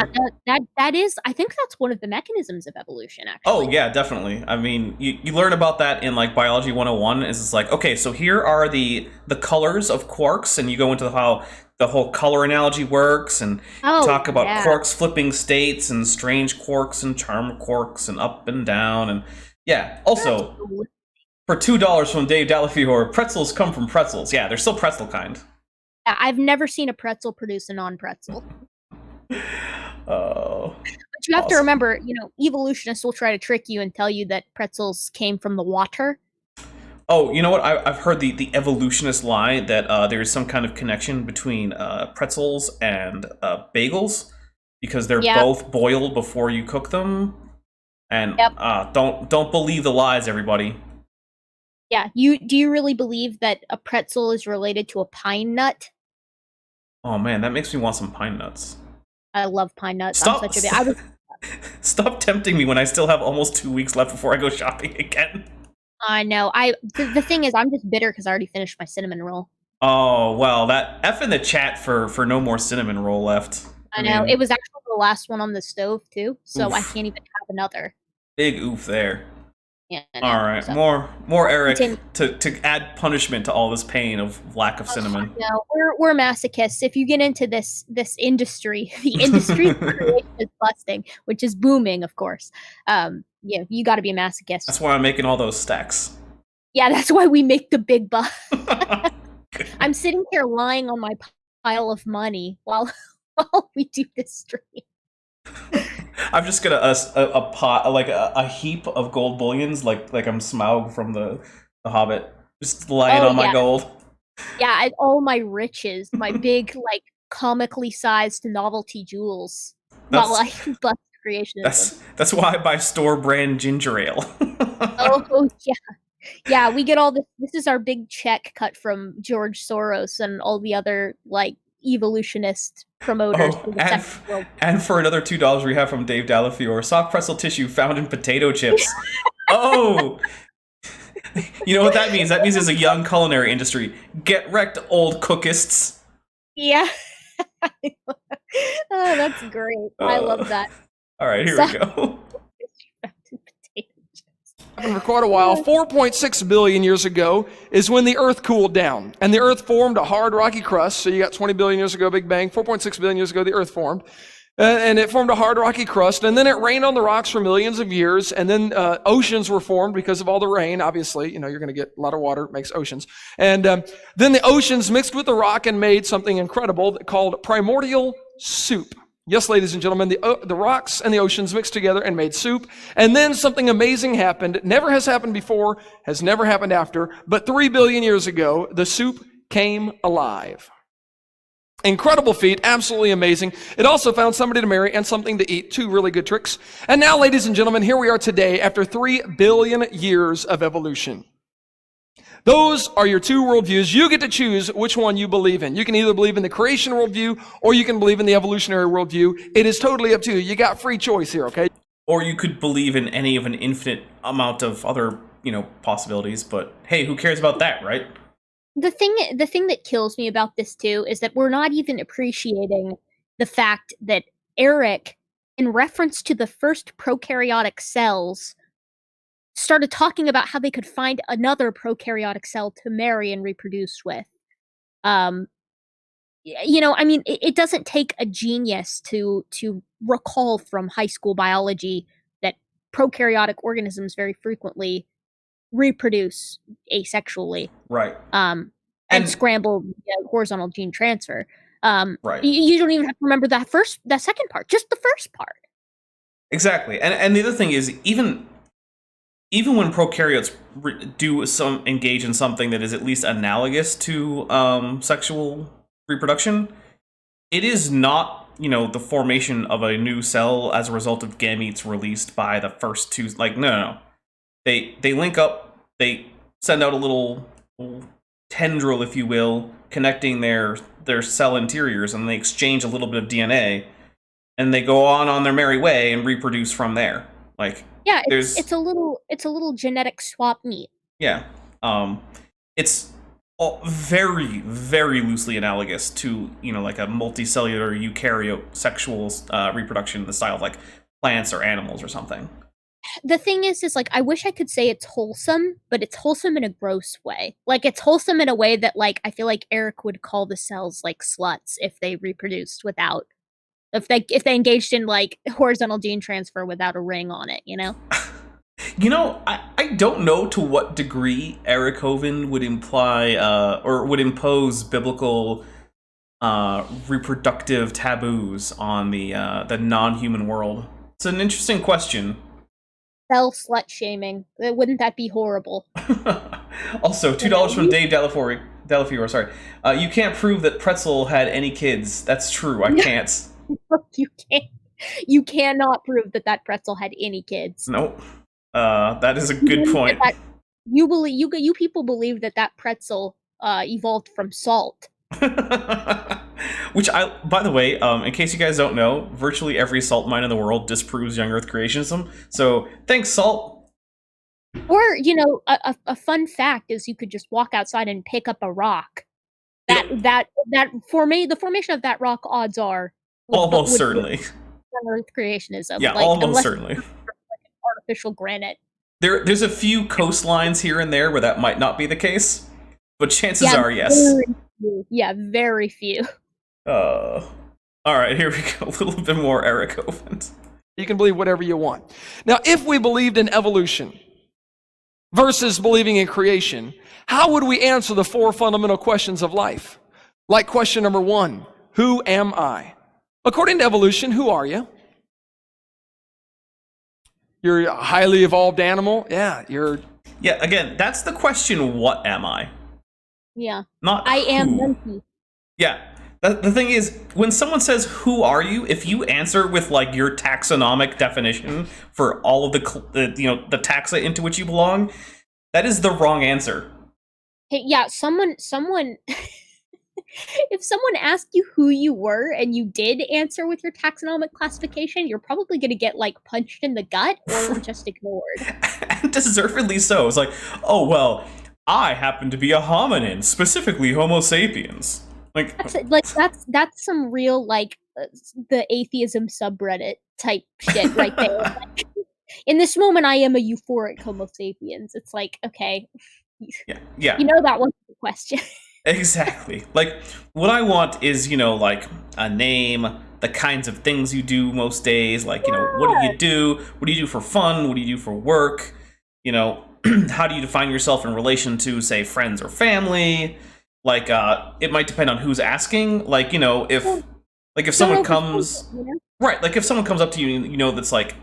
Yeah, that is, I think that's one of the mechanisms of evolution, actually. Oh, yeah, definitely. I mean, you learn about that in like Biology 101. It's like, okay, so here are the colors of quarks, and you go into how the whole color analogy works, and talk about quarks flipping states, and strange quarks and charm quarks, and up and down, and yeah. Also, for $2 from Dave Delafiore, pretzels come from pretzels. Yeah, they're still pretzel kind. I've never seen a pretzel produce a non-pretzel. But you have to awesome. remember, evolutionists will try to trick you and tell you that pretzels came from the water. Oh, you know what? I've heard the evolutionist lie that there's some kind of connection between pretzels and bagels because they're Yep. both boiled before you cook them. And Yep. don't believe the lies, everybody. Yeah, do you really believe that a pretzel is related to a pine nut? Oh man, that makes me want some pine nuts. I love pine nuts. Stop! I'm such a I was Stop tempting me when I still have almost 2 weeks left before I go shopping again. I know. The thing is, I'm just bitter because I already finished my cinnamon roll. Oh well, that F in the chat for no more cinnamon roll left. I know. It was actually the last one on the stove too, so I Oof. can't even have another. Big oof there. Yeah. I know, All right, so. more Eric Continue. to add punishment to all this pain of lack of cinnamon. No, we're masochists. If you get into this industry, the industry of creation is busting, which is booming, of course. You got to be a masochist. That's why I'm making all those stacks. Yeah, that's why we make the big bucks. I'm sitting here lying on my pile of money while we do this stream. I've just got a pot, like a heap of gold bullions, like I'm Smaug from the Hobbit, just lying on my gold. Yeah, all my riches, my big, like, comically sized novelty jewels, while I bust creationism. That's why I buy store brand ginger ale. Oh yeah. Yeah, we get all this. This is our big check cut from George Soros and all the other, like, evolutionist promoters. And for another $2 we have from Dave Dalafiore, soft pretzel tissue found in potato chips. Oh! You know what that means? That means there's a young culinary industry. Get wrecked, old cookists. Yeah. Oh, that's great. I love that. All right, here we go. For quite a while, 4.6 billion years ago is when the Earth cooled down. And the Earth formed a hard, rocky crust. So you got 20 billion years ago, Big Bang. 4.6 billion years ago, the Earth formed. And it formed a hard, rocky crust. And then it rained on the rocks for millions of years. And then oceans were formed because of all the rain. Obviously, you're going to get a lot of water, makes oceans. And then the oceans mixed with the rock and made something incredible called primordial soup. Yes, ladies and gentlemen, the rocks and the oceans mixed together and made soup. And then something amazing happened. It never has happened before, has never happened after. But 3 billion years ago, the soup came alive. Incredible feat, absolutely amazing. It also found somebody to marry and something to eat. 2 really good tricks. And now, ladies and gentlemen, here we are today after 3 billion years of evolution. Those are your 2 worldviews. You get to choose which one you believe in. You can either believe in the creation worldview or you can believe in the evolutionary worldview. It is totally up to you. You got free choice here, okay? Or you could believe in any of an infinite amount of other, possibilities, but hey, who cares about that, right? The thing that kills me about this too is that we're not even appreciating the fact that Eric, in reference to the first prokaryotic cells, started talking about how they could find another prokaryotic cell to marry and reproduce with. It doesn't take a genius to recall from high school biology that prokaryotic organisms very frequently reproduce asexually. Right. And scramble horizontal gene transfer. Right. You don't even have to remember that second part, just the first part. Exactly. And the other thing is, even when prokaryotes engage in something that is at least analogous to sexual reproduction, it is not, the formation of a new cell as a result of gametes released by the first 2. Like, no. They link up, they send out a little tendril, if you will, connecting their cell interiors, and they exchange a little bit of DNA, and they go on their merry way and reproduce from there. Like, yeah, it's a little genetic swap meet. Yeah, it's very, very loosely analogous to like a multicellular eukaryote sexual reproduction in the style of like plants or animals or something. The thing is like, I wish I could say it's wholesome, but it's wholesome in a gross way. Like, it's wholesome in a way that, like, I feel like Eric would call the cells like sluts if they reproduced without. If they engaged in like horizontal gene transfer without a ring on it, I don't know to what degree Eric Hovind would imply or would impose biblical reproductive taboos on the non-human world? It's an interesting question. Slut shaming. Wouldn't that be horrible? Also, $2 from Dave Delafiore. Sorry, you can't prove that Pretzel had any kids. That's true. I can't. You can't. You cannot prove that Pretzel had any kids. Nope. That is a good point. You people believe that Pretzel evolved from salt. Which by the way, in case you guys don't know, virtually every salt mine in the world disproves young Earth creationism. So thanks, salt. Or a fun fact is you could just walk outside and pick up a rock. The formation of that rock, odds are almost certainly young Earth creationism. Yeah, almost certainly. Like artificial granite. There's a few coastlines here and there where that might not be the case, but chances are yes. Very few. All right, here we go. A little bit more Eric Hovind. You can believe whatever you want. Now, if we believed in evolution versus believing in creation, how would we answer the 4 fundamental questions of life? Like question number 1, who am I? According to evolution, who are you? You're a highly evolved animal? Yeah, again, that's the question, what am I? Yeah. Not I who. am monkey. Yeah. The thing is, when someone says, who are you? If you answer with like your taxonomic definition for all of the taxa into which you belong, that is the wrong answer. Hey, yeah, someone if someone asked you who you were and you did answer with your taxonomic classification, you're probably going to get like punched in the gut or just ignored. And deservedly so. It's like, oh, well, I happen to be a hominin, specifically Homo sapiens. That's some real the atheism subreddit type shit right there. Like, in this moment, I am a euphoric Homo sapiens. It's like, okay, yeah. That wasn't the question. Exactly. Like, what I want is, like a name, the kinds of things you do most days. Like, what do you do? What do you do for fun? What do you do for work? How do you define yourself in relation to, say, friends or family? Like, it might depend on who's asking. Like, if someone comes, right? Like, if someone comes up to you, that's like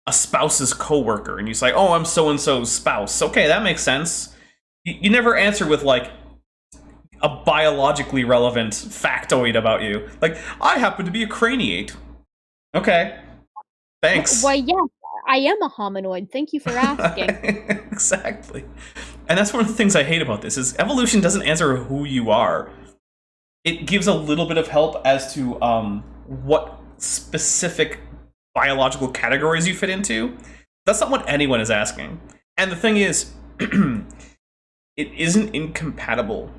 a spouse's coworker, and you say, "Oh, I'm so and so's spouse." Okay, that makes sense. You never answer with like a biologically relevant factoid about you. Like, I happen to be a craniate. Okay, thanks. Why, yeah, I am a hominoid. Thank you for asking. Exactly. And that's one of the things I hate about this, is evolution doesn't answer who you are. It gives a little bit of help as to what specific biological categories you fit into. That's not what anyone is asking. And the thing is, it isn't incompatible.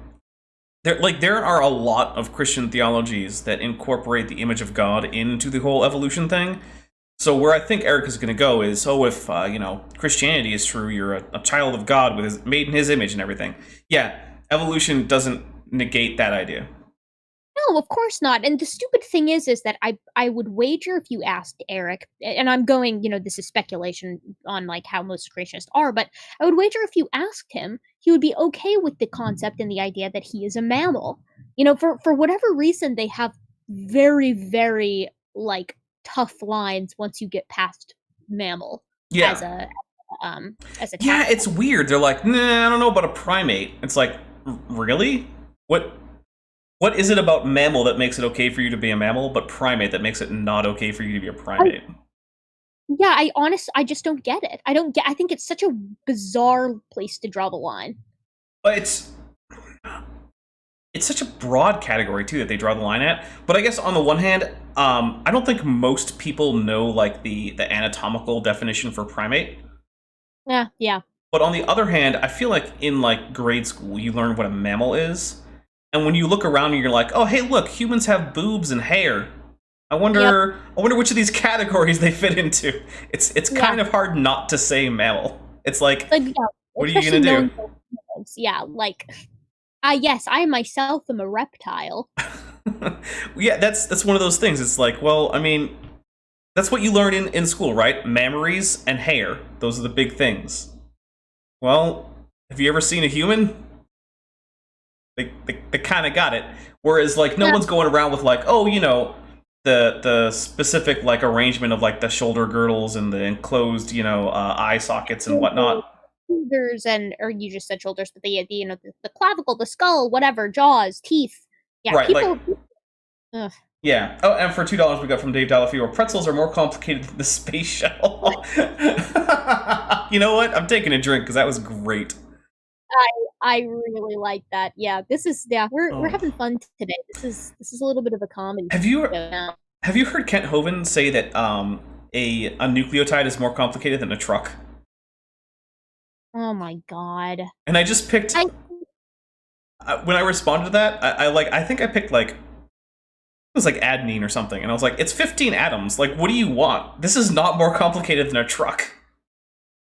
There are a lot of Christian theologies that incorporate the image of God into the whole evolution thing. So where I think Eric is going to go is, if Christianity is true, you're a child of God made in His image and everything. Yeah, evolution doesn't negate that idea. No, of course not. And the stupid thing is that I would wager if you asked Eric, and I'm going, this is speculation on like how most creationists are, but I would wager if you asked him, he would be okay with the concept and the idea that he is a mammal. For whatever reason, they have very, very tough lines once you get past mammal as a yeah, it's weird. They're like, nah, I don't know about a primate. It's like, really? What is it about mammal that makes it okay for you to be a mammal, but primate that makes it not okay for you to be a primate? I just don't get it. I think it's such a bizarre place to draw the line. But it's such a broad category too that they draw the line at. But I guess on the one hand, I don't think most people know like the anatomical definition for primate. Yeah. But on the other hand, I feel like in like grade school you learn what a mammal is. And when you look around and you're like, oh, hey, look, humans have boobs and hair. I wonder which of these categories they fit into. It's kind of hard not to say mammal. It's like what are you going to do? Yeah, yes, I myself am a reptile. Yeah, that's one of those things. It's like, well, I mean, that's what you learn in school, right? Mammaries and hair. Those are the big things. Well, have you ever seen a human? They kind of got it. Whereas like no one's going around with like, oh, you know, the specific like arrangement of like the shoulder girdles and the enclosed, you know, eye sockets and whatnot. Shoulders or you just said shoulders, but the you know the clavicle, the skull, whatever, jaws, teeth. Yeah, right, people. Like, yeah. Oh, and for $2 we got from Dave Delafiore, pretzels are more complicated than the space shuttle. You know what? I'm taking a drink because that was great. I really like that. Yeah, we're having fun today. This is a little bit of a comedy. Have you heard Kent Hovind say that a nucleotide is more complicated than a truck? Oh my god! And I just picked when I responded to that, I think I picked like it was like adenine or something, and I was like, it's 15 atoms. Like, what do you want? This is not more complicated than a truck.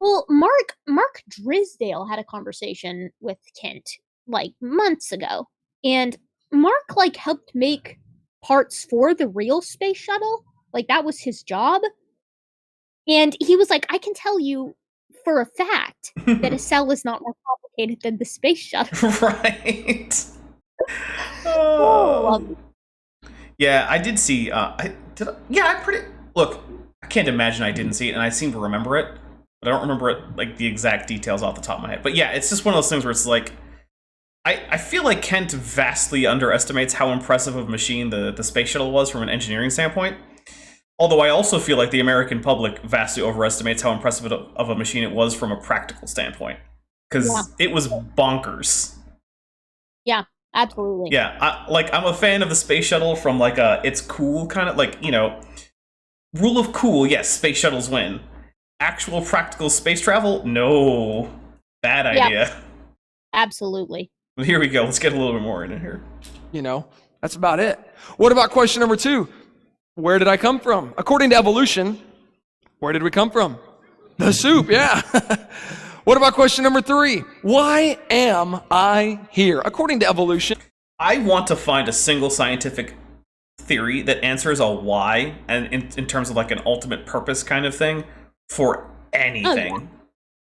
Well, Mark Drisdale had a conversation with Kent like months ago, and Mark like helped make parts for the real space shuttle. Like that was his job, and he was like, I can tell you for a fact that a cell is not more complicated than the space shuttle. Right. Yeah, I did see. I look. I can't imagine I didn't see it, and I seem to remember it. But I don't remember it, like the exact details off the top of my head. But yeah, it's just one of those things where it's like, I feel like Kent vastly underestimates how impressive of a machine the space shuttle was from an engineering standpoint. Although I also feel like the American public vastly overestimates how impressive of a machine it was from a practical standpoint. Because it was bonkers. Yeah, absolutely. Yeah, I'm a fan of the space shuttle from like it's cool kind of, like, you know, rule of cool, yes, space shuttles win. Actual practical space travel? No. Bad idea. Yeah, absolutely. Well, here we go. Let's get a little bit more in here. You know, that's about it. What about question number 2? Where did I come from? According to evolution, where did we come from? The soup, yeah. What about question number 3? Why am I here? According to evolution. I want to find a single scientific theory that answers a why, and in terms of like an ultimate purpose kind of thing, for anything.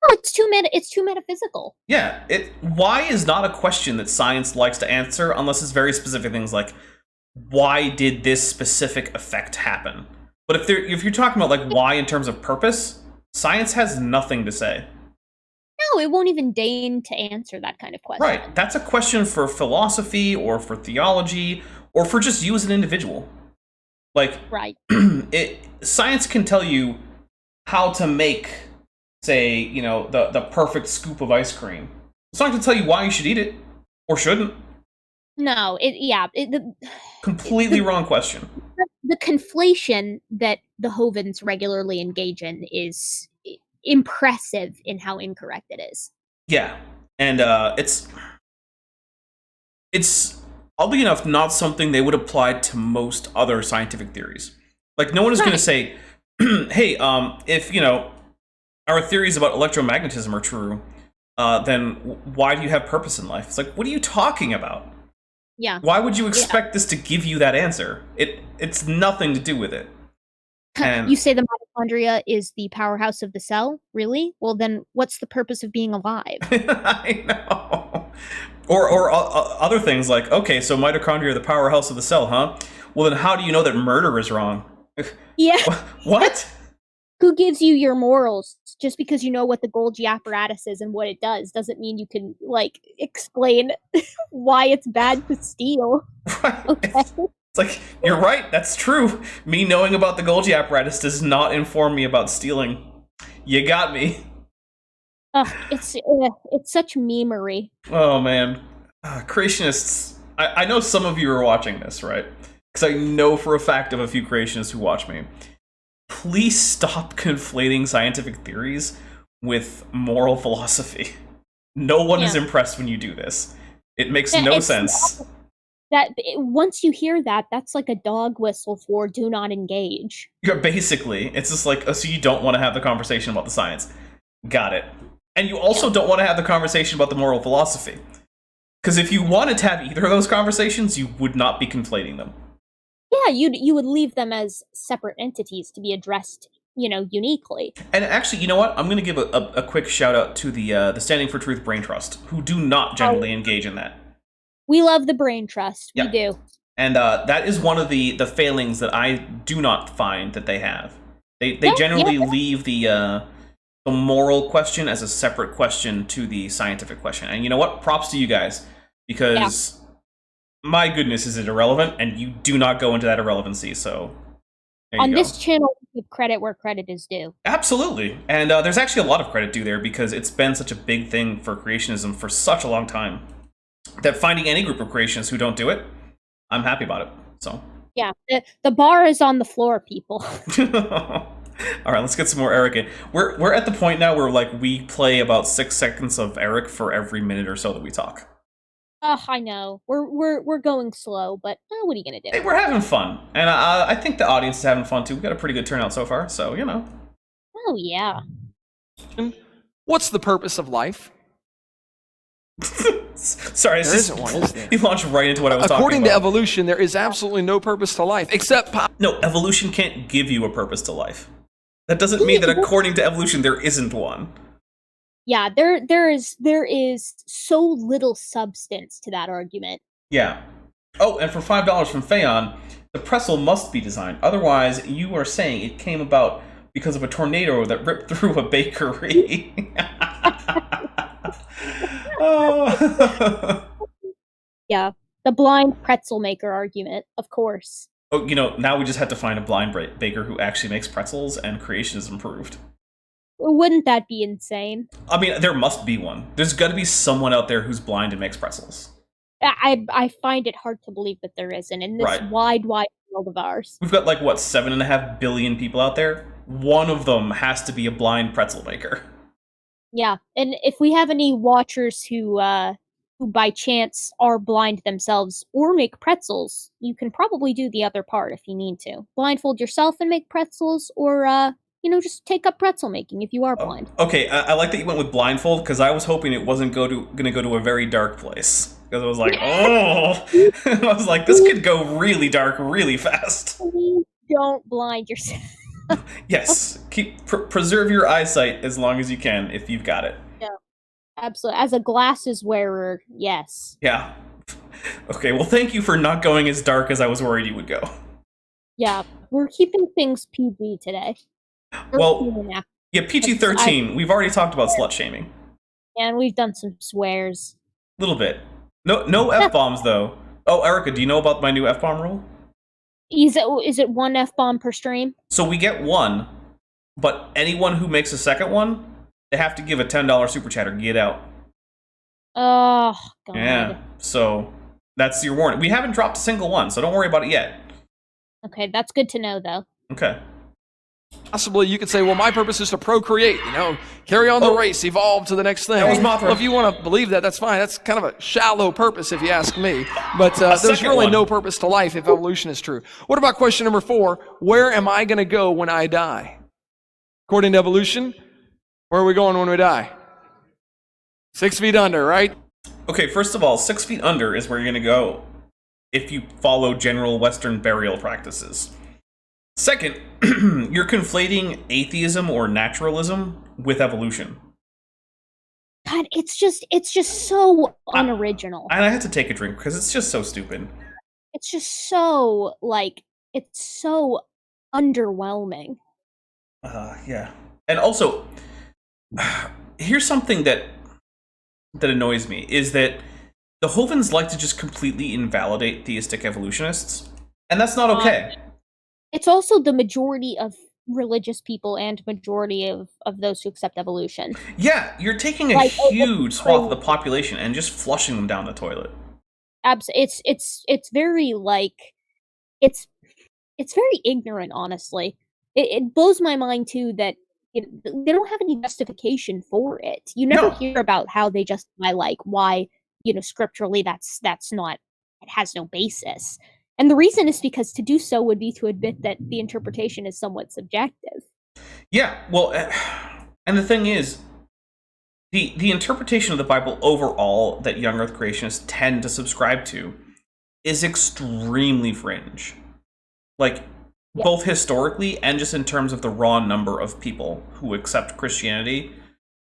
Oh, it's too metaphysical. Yeah, why is not a question that science likes to answer unless it's very specific things like, why did this specific effect happen? But if you're talking about like why in terms of purpose, science has nothing to say. No, it won't even deign to answer that kind of question. Right, that's a question for philosophy or for theology or for just you as an individual. Like, right. Science can tell you how to make, say, you know, the perfect scoop of ice cream. It's not going to tell you why you should eat it or shouldn't. No, completely wrong question. The conflation that the Hovinds regularly engage in is impressive in how incorrect it is. Yeah, and it's oddly enough not something they would apply to most other scientific theories. Like, no one is going to say, hey, if, you know, our theories about electromagnetism are true, then why do you have purpose in life? It's like, what are you talking about? Yeah. Why would you expect this to give you that answer? It's nothing to do with it. And you say the mitochondria is the powerhouse of the cell? Really? Well, then what's the purpose of being alive? I know. Or other things like, okay, so mitochondria are the powerhouse of the cell, huh? Well, then how do you know that murder is wrong? Yeah. What? Who gives you your morals? Just because you know what the Golgi apparatus is and what it does doesn't mean you can, like, explain why it's bad to steal. Right. Okay. It's like, you're right, that's true. Me knowing about the Golgi apparatus does not inform me about stealing. You got me. It's such memery. Oh, man. Creationists. I know some of you are watching this, right? Because I know for a fact of a few creationists who watch me. Please stop conflating scientific theories with moral philosophy. No one is impressed when you do this. It makes no sense. Once you hear that, that's like a dog whistle for do not engage. Yeah, basically, it's just like, so you don't want to have the conversation about the science. Got it. And you also don't want to have the conversation about the moral philosophy. Because if you wanted to have either of those conversations, you would not be conflating them. Yeah, you would leave them as separate entities to be addressed, you know, uniquely. And actually, you know what? I'm going to give a quick shout out to the Standing for Truth Brain Trust, who do not generally engage in that. We love the brain trust. We Yeah. do. And that is one of the failings that I do not find that they have. They generally leave the moral question as a separate question to the scientific question. And you know what? Props to you guys, because my goodness, is it irrelevant? And you do not go into that irrelevancy. So there you On go. this channel, we give credit where credit is due. Absolutely. And there's actually a lot of credit due there, because it's been such a big thing for creationism for such a long time that finding any group of creationists who don't do it, I'm happy about it. So Yeah, the bar is on the floor, people. all right, let's get some more Eric in. We're at the point now where like we play about 6 seconds of Eric for every minute or so that we talk. Oh, I know. We're going slow, but what are you gonna do? Hey, we're having fun, and I think the audience is having fun too. We've got a pretty good turnout so far, so you know. Oh yeah. What's the purpose of life? Sorry, There isn't one, is there? You launched right into what I was According talking to about. evolution, there is absolutely no purpose to life except No, evolution can't give you a purpose to life. That doesn't mean that according to evolution there isn't one. Yeah, there is so little substance to that argument. Yeah. Oh, and for $5 from Phaon, the pretzel must be designed. Otherwise, you are saying it came about because of a tornado that ripped through a bakery. Oh. Yeah, the blind pretzel maker argument, of course. Oh, you know, now we just had to find a blind baker who actually makes pretzels, and creation is improved. Wouldn't that be insane? I mean, there must be one. There's got to be someone out there who's blind and makes pretzels. I find it hard to believe that there isn't in this Right. wide world of ours. We've got like, what, 7.5 billion people out there? One of them has to be a blind pretzel maker. Yeah, and if we have any watchers who by chance are blind themselves or make pretzels, you can probably do the other part if you need to. Blindfold yourself and make pretzels, or just take up pretzel making if you are blind. Okay, I like that you went with blindfold, because I was hoping it wasn't going to go to a very dark place. Because I was like, oh! I was like, this could go really dark really fast. Please don't blind yourself. Yes, preserve your eyesight as long as you can if you've got it. Yeah, absolutely. As a glasses wearer, yes. Yeah. Okay, well, thank you for not going as dark as I was worried you would go. Yeah, we're keeping things PG today. Well, yeah, PG-13. We've already talked about slut shaming. And we've done some swears. A little bit. No F-bombs, though. Oh, Erica, do you know about my new F-bomb rule? Is it one F-bomb per stream? So we get one, but anyone who makes a second one, they have to give a $10 super chat or get out. Oh, God. Yeah, so that's your warning. We haven't dropped a single one, so don't worry about it yet. Okay, that's good to know, though. Okay. possibly you could say, well, my purpose is to procreate, carry on the race, evolve to the next thing. That was Mothra. Well, if you want to believe that, that's fine. That's kind of a shallow purpose, if you ask me. But there's second really one. no purpose to life if evolution is true. What about question number 4? Where am I going to go when I die? According to evolution, where are we going when we die? 6 feet under, right? Okay, first of all, 6 feet under is where you're going to go if you follow general Western burial practices. Second, you're conflating atheism or naturalism with evolution. God, it's just so unoriginal. And I had to take a drink because it's just so stupid. It's just so, it's so underwhelming. Yeah. And also, here's something that annoys me, is that the Hovinds like to just completely invalidate theistic evolutionists, and that's not okay. It's also the majority of religious people and majority of those who accept evolution. Yeah, you're taking a huge swath of the population and just flushing them down the toilet. It's very it's very ignorant, honestly. It blows my mind too that they don't have any justification for it. You never hear about how they justify why scripturally that's not, it has no basis. And the reason is because to do so would be to admit that the interpretation is somewhat subjective. Yeah, well, and the thing is, the interpretation of the Bible overall that young Earth creationists tend to subscribe to is extremely fringe. Both historically and just in terms of the raw number of people who accept Christianity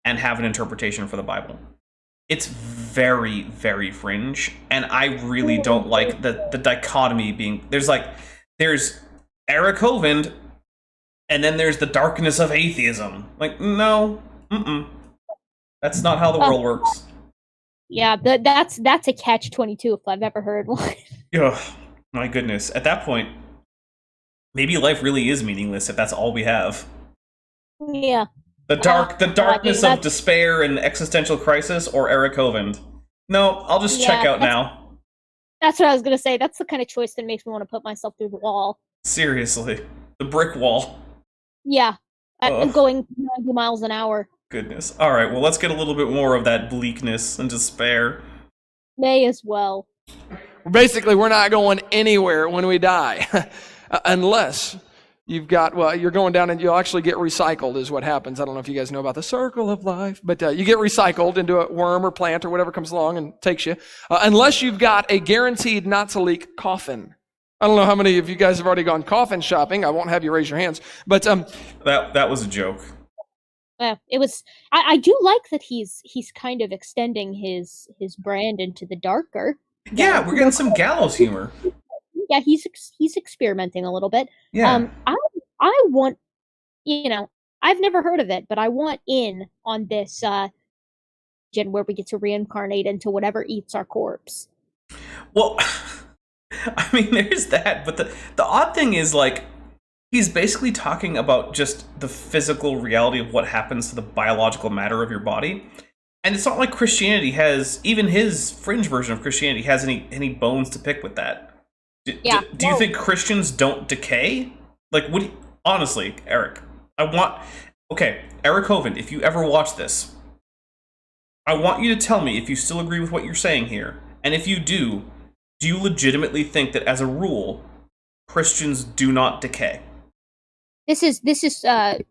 and have an interpretation for the Bible. It's very, very fringe, and I really don't like the dichotomy being there's Eric Hovind, and then there's the darkness of atheism. Like, no, that's not how the world works. Yeah, that's a catch-22 if I've ever heard one. Ugh, my goodness. At that point, maybe life really is meaningless if that's all we have. Yeah. The darkness of despair and existential crisis, or Eric Hovind. No, I'll just check out now. That's what I was gonna say. That's the kind of choice that makes me want to put myself through the wall. Seriously. The brick wall. Yeah. I'm going 90 miles an hour. Goodness. Alright, well, let's get a little bit more of that bleakness and despair. May as well. Basically, we're not going anywhere when we die. Unless you're going down and you'll actually get recycled is what happens. I don't know if you guys know about the circle of life, but you get recycled into a worm or plant or whatever comes along and takes you. Unless you've got a guaranteed not to leak coffin. I don't know how many of you guys have already gone coffin shopping. I won't have you raise your hands, but that was a joke. It was. I do like that he's kind of extending his brand into the darker. Yeah, we're getting some gallows humor. Yeah, he's experimenting a little bit. Yeah. I want, I've never heard of it, but I want in on this gen where we get to reincarnate into whatever eats our corpse. Well, I mean, there's that, but the odd thing is, like, he's basically talking about just the physical reality of what happens to the biological matter of your body. And it's not like Christianity has, even his fringe version of Christianity has any bones to pick with that. Do you think Christians don't decay? Like, honestly, Eric, Eric Hovind, if you ever watch this, I want you to tell me if you still agree with what you're saying here. And if you do you legitimately think that as a rule, Christians do not decay? This is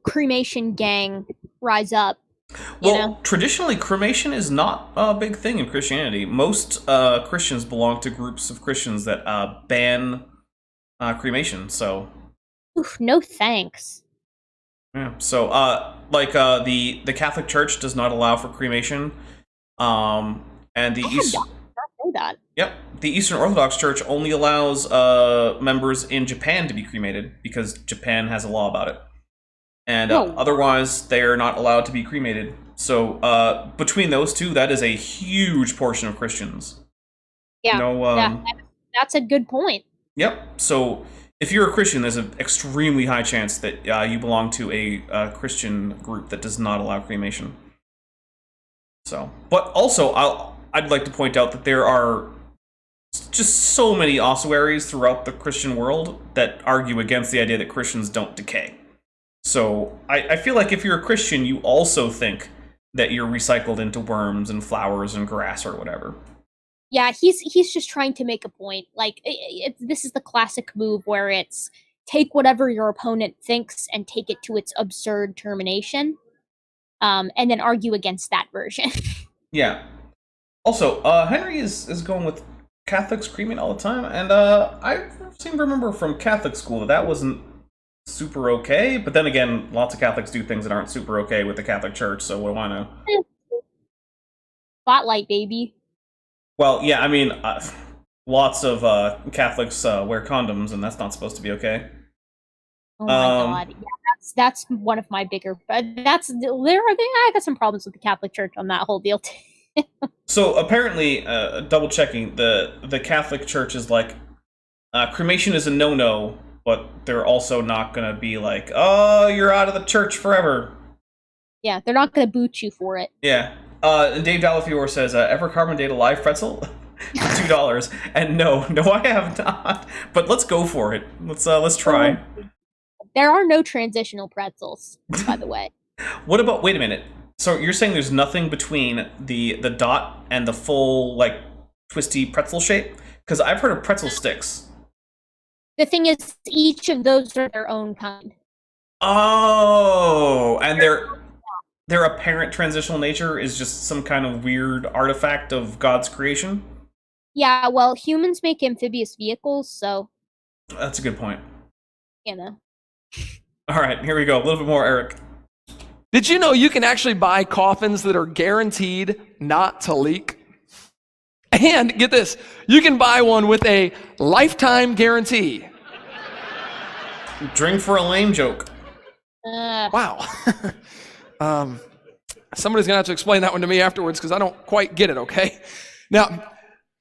cremation gang rise up. Well, traditionally, cremation is not a big thing in Christianity. Most Christians belong to groups of Christians that ban cremation, so... Oof, no thanks. Yeah, so, the Catholic Church does not allow for cremation, and the know that. Yep, the Eastern Orthodox Church only allows members in Japan to be cremated, because Japan has a law about it. And otherwise, they're not allowed to be cremated. So between those two, that is a huge portion of Christians. Yeah, that's a good point. Yep. So if you're a Christian, there's an extremely high chance that you belong to a Christian group that does not allow cremation. So, but also, I'd like to point out that there are just so many ossuaries throughout the Christian world that argue against the idea that Christians don't decay. So I feel like if you're a Christian, you also think that you're recycled into worms and flowers and grass or whatever. Yeah, he's just trying to make a point. Like, this is the classic move where it's take whatever your opponent thinks and take it to its absurd termination, and then argue against that version. Yeah. Also, Henry is going with Catholics screaming all the time, and I seem to remember from Catholic school that wasn't super okay, but then again, lots of Catholics do things that aren't super okay with the Catholic Church, so what do I know? Spotlight, baby. Well, yeah, I mean, lots of Catholics wear condoms, and that's not supposed to be okay. Oh my god. Yeah, that's one of my bigger... I got some problems with the Catholic Church on that whole deal, too. So, apparently, double-checking, the Catholic Church is like, cremation is a no-no, but they're also not going to be like, oh, you're out of the church forever. Yeah, they're not going to boot you for it. Yeah. And Dave Dalafiore says, ever carbon date a live pretzel? $2. And no, I have not. But let's go for it. Let's try. There are no transitional pretzels, by the way. What about, wait a minute. So you're saying there's nothing between the dot and the full, like, twisty pretzel shape? Because I've heard of pretzel sticks. The thing is, each of those are their own kind. Oh, and their apparent transitional nature is just some kind of weird artifact of God's creation? Yeah, well, humans make amphibious vehicles, so... That's a good point. You know. All right, here we go. A little bit more, Eric. Did you know you can actually buy coffins that are guaranteed not to leak? And get this, you can buy one with a lifetime guarantee. Drink for a lame joke. Wow. Somebody's going to have to explain that one to me afterwards because I don't quite get it, okay? Now,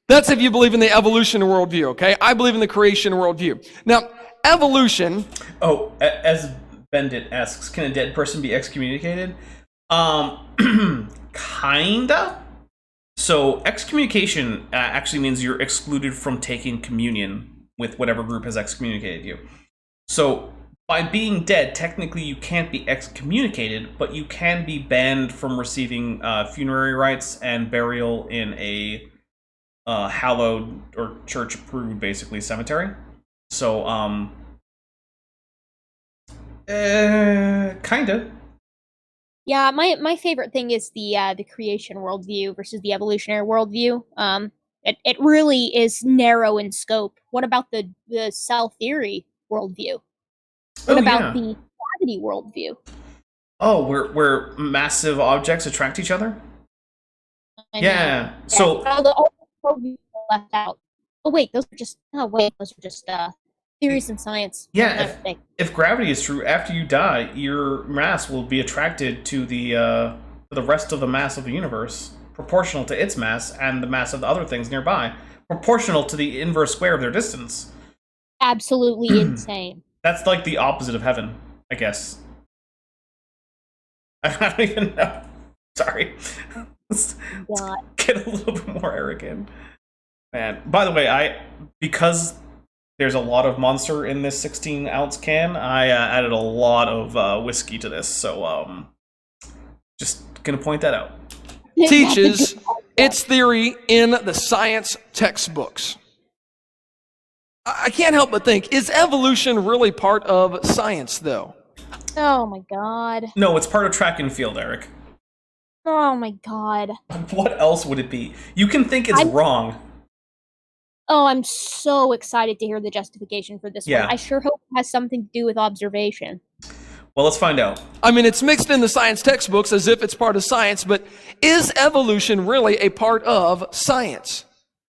that's if you believe in the evolution worldview, okay? I believe in the creation worldview. Now, evolution... Oh, as Bendit asks, can a dead person be excommunicated? Kinda. So, excommunication actually means you're excluded from taking communion with whatever group has excommunicated you. So, by being dead, technically you can't be excommunicated, but you can be banned from receiving funerary rites and burial in a hallowed or church-approved, basically, cemetery. So, kinda. Yeah, my favorite thing is the creation worldview versus the evolutionary worldview. It really is narrow in scope. What about the cell theory worldview? What about the gravity worldview? Oh, where massive objects attract each other? Yeah. So all the worldviews are left out. Oh wait, those are just theories in science. yeah, if gravity is true, after you die, your mass will be attracted to the rest of the mass of the universe, proportional to its mass and the mass of the other things nearby, proportional to the inverse square of their distance. Absolutely insane. That's like the opposite of heaven, I guess. I don't even know. Sorry. Let's get a little bit more arrogant. Man, by the way, because there's a lot of Monster in this 16-ounce can, I added a lot of whiskey to this, so just gonna point that out. Teaches its theory in the science textbooks. I can't help but think, is evolution really part of science, though? Oh my god. No, it's part of track and field, Eric. Oh my god. What else would it be? You can think it's wrong. Oh, I'm so excited to hear the justification for this one. I sure hope it has something to do with observation. Well, let's find out. I mean, it's mixed in the science textbooks as if it's part of science, but is evolution really a part of science?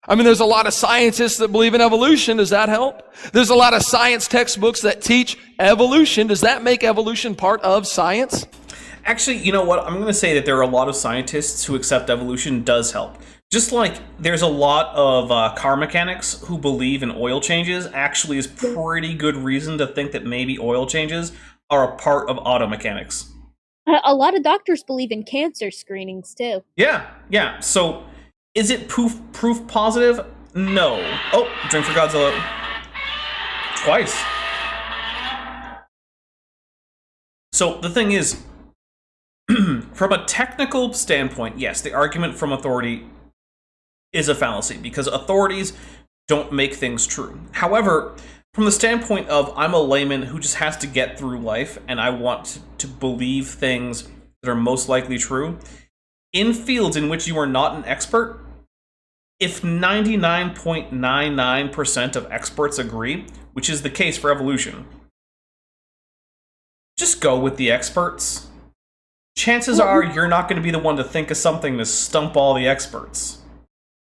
I mean, there's a lot of scientists that believe in evolution. Does that help? There's a lot of science textbooks that teach evolution. Does that make evolution part of science? Actually, you know what? I'm going to say that there are a lot of scientists who accept evolution does help. Just like there's a lot of car mechanics who believe in oil changes, actually is pretty good reason to think that maybe oil changes are a part of auto mechanics. A lot of doctors believe in cancer screenings, too. Yeah. So, is it proof positive? No. Oh, drink for Godzilla. Twice. So, the thing is, from a technical standpoint, yes, the argument from authority is a fallacy, because authorities don't make things true. However, from the standpoint of I'm a layman who just has to get through life, and I want to believe things that are most likely true, in fields in which you are not an expert, if 99.99% of experts agree, which is the case for evolution, just go with the experts. Chances are you're not going to be the one to think of something to stump all the experts.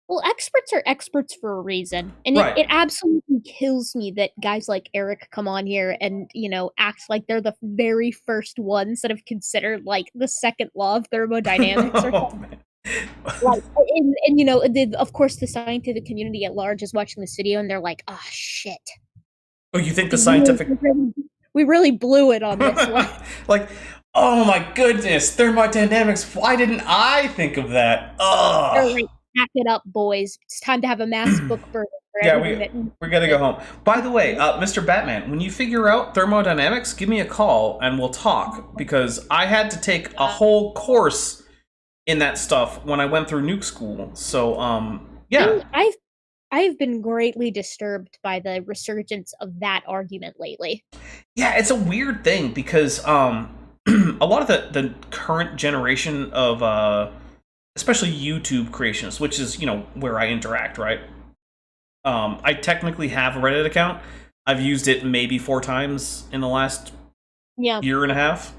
Well, experts are experts for a reason. And it absolutely kills me that guys like Eric come on here and, act like they're the very first ones that have considered, the second law of thermodynamics or something. Of course, the scientific community at large is watching this video and they're like, oh, shit. Oh, you think the scientific... We really blew it on this one. Oh my goodness, thermodynamics, why didn't I think of that? Ugh. Pack it up, boys. It's time to have a mass book burning for everything. We gotta go home. By the way, Mr. Batman, when you figure out thermodynamics, give me a call and we'll talk, because I had to take a whole course in that stuff when I went through nuke school. So, yeah. I've been greatly disturbed by the resurgence of that argument lately. Yeah, it's a weird thing, because a lot of the current generation of especially YouTube creationists, which is, where I interact, right? I technically have a Reddit account. I've used it maybe 4 times in the last year and a half.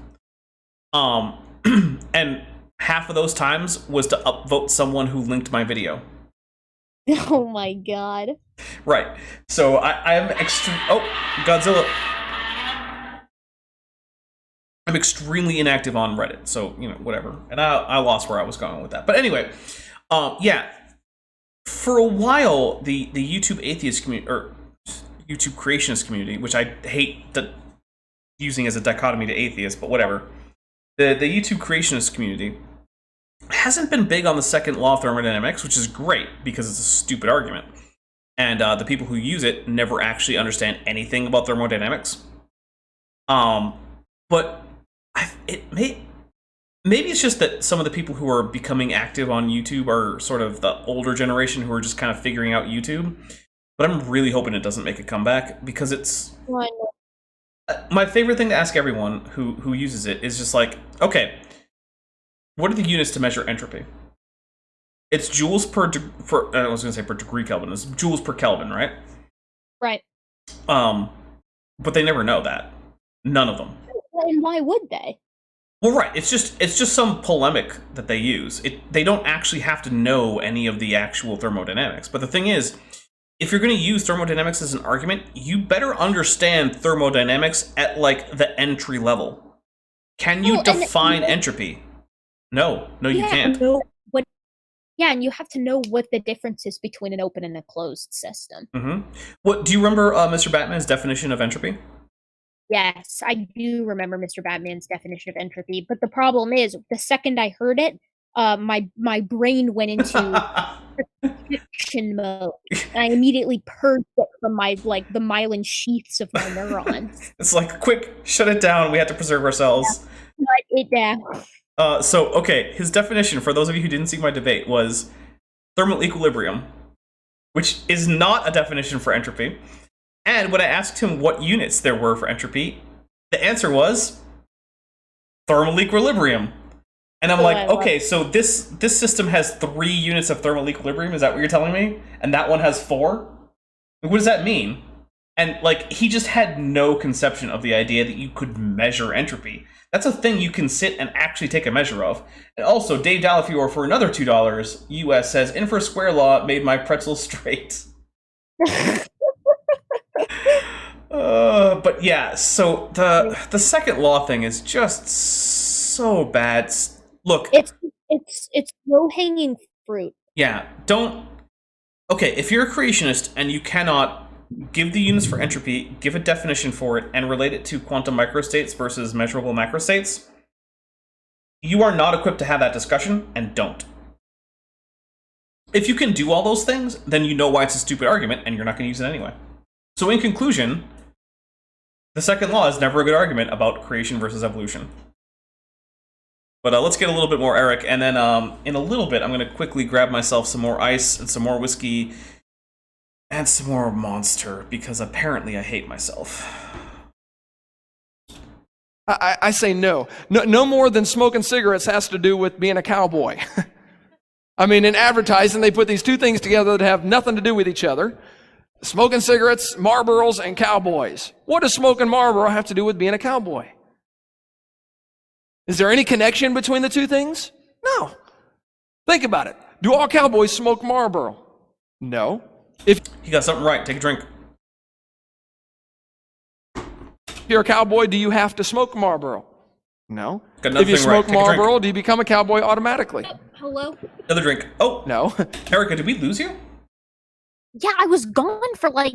And half of those times was to upvote someone who linked my video. Oh my god. Right. So I'm Oh, Godzilla. I'm extremely inactive on Reddit, so whatever. And I lost where I was going with that. But anyway, yeah. For a while, the YouTube atheist community or YouTube creationist community, which I hate using as a dichotomy to atheists, but whatever. The YouTube creationist community hasn't been big on the second law of thermodynamics, which is great because it's a stupid argument. And the people who use it never actually understand anything about thermodynamics. But maybe it's just that some of the people who are becoming active on YouTube are sort of the older generation who are just kind of figuring out YouTube. But I'm really hoping it doesn't make a comeback because it's... My favorite thing to ask everyone who uses it is just like, okay, what are the units to measure entropy? It's joules per degree Kelvin. It's joules per Kelvin, right? Right. But they never know that. None of them. And why would they? Well, right. It's just some polemic that they use. They don't actually have to know any of the actual thermodynamics. But the thing is, if you're going to use thermodynamics as an argument, you better understand thermodynamics at like the entry level. Can you define entropy? No, you can't. Yeah, and you have to know what the difference is between an open and a closed system. Mm-hmm. What do you remember Mr. Batman's definition of entropy? Yes, I do remember Mr. Batman's definition of entropy, but the problem is, the second I heard it, my brain went into protection mode. And I immediately purged it from the myelin sheaths of my neurons. It's like, quick, shut it down. We have to preserve ourselves. Yeah. Shut it down. So, okay, his definition, for those of you who didn't see my debate, was thermal equilibrium, which is not a definition for entropy. And when I asked him what units there were for entropy, the answer was thermal equilibrium. And I'm like, okay, so this system has 3 units of thermal equilibrium, is that what you're telling me? And that one has 4? What does that mean? And, like, he just had no conception of the idea that you could measure entropy. That's a thing you can sit and actually take a measure of. And also, Dave Dalafiore, for another $2 US, says, inverse square law made my pretzel straight. But yeah, so the second law thing is just so bad. Look, it's low-hanging fruit. Yeah, okay, if you're a creationist and you cannot give the units for entropy, give a definition for it, and relate it to quantum microstates versus measurable macrostates, you are not equipped to have that discussion, and don't. If you can do all those things, then you know why it's a stupid argument, and you're not going to use it anyway. So in conclusion, the second law is never a good argument about creation versus evolution. But let's get a little bit more Eric, and then in a little bit, I'm going to quickly grab myself some more ice and some more whiskey and some more Monster, because apparently I hate myself. I say no. No more than smoking cigarettes has to do with being a cowboy. I mean, in advertising, they put these two things together that have nothing to do with each other. Smoking cigarettes, Marlboros, and cowboys. What does smoking Marlboro have to do with being a cowboy? Is there any connection between the two things? No. Think about it. Do all cowboys smoke Marlboro? No. If you got something right, take a drink. If you're a cowboy, do you have to smoke Marlboro? No. Got if you smoke right. Marlboro, do you become a cowboy automatically? Hello? Another drink. Oh. No. Erica, did we lose you? Yeah, I was gone for like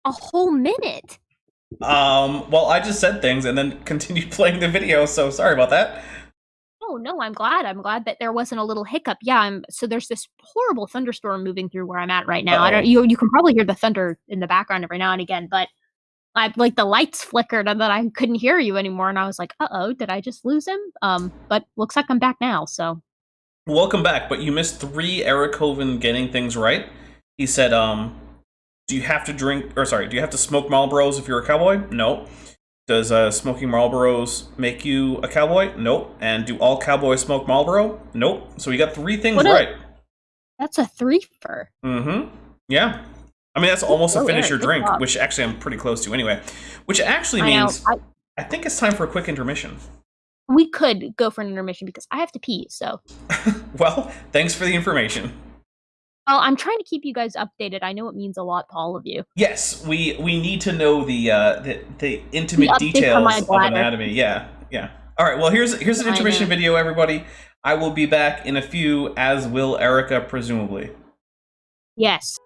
a whole minute. Well, I just said things and then continued playing the video, so sorry about that. Oh, no, I'm glad. I'm glad that there wasn't a little hiccup. Yeah, so there's this horrible thunderstorm moving through where I'm at right now. You can probably hear the thunder in the background every now and again, but the lights flickered and then I couldn't hear you anymore, and I was like, uh-oh, did I just lose him? But looks like I'm back now, so. Welcome back, but you missed 3 Eric Hovind getting things right. He said, do you have to smoke Marlboros if you're a cowboy? No. Does smoking Marlboros make you a cowboy? Nope. And do all cowboys smoke Marlboro? Nope. So you got 3 things right. That's a 3-fer. Mm-hmm. Yeah. I mean, that's almost a finish your drink, which actually I'm pretty close to anyway. Which actually means I think it's time for a quick intermission. We could go for an intermission because I have to pee, so. Well, thanks for the information. Well, I'm trying to keep you guys updated. I know it means a lot to all of you. Yes, we need to know the intimate The update for my details of bladder. anatomy. Yeah, yeah. All right. Well, here's an I intermission know. video, everybody. I will be back in a few, as will Erica, presumably. Yes.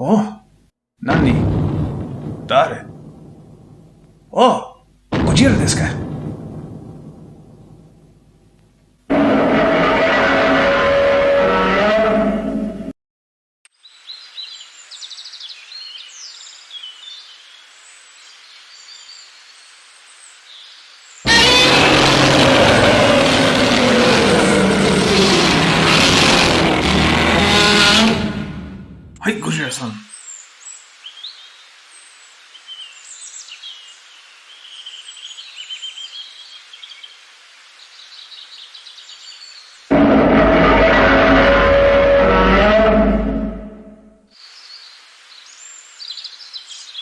Oh, Nani? Dare? Oh, Ojira desu ka? Hai, Gojira-san.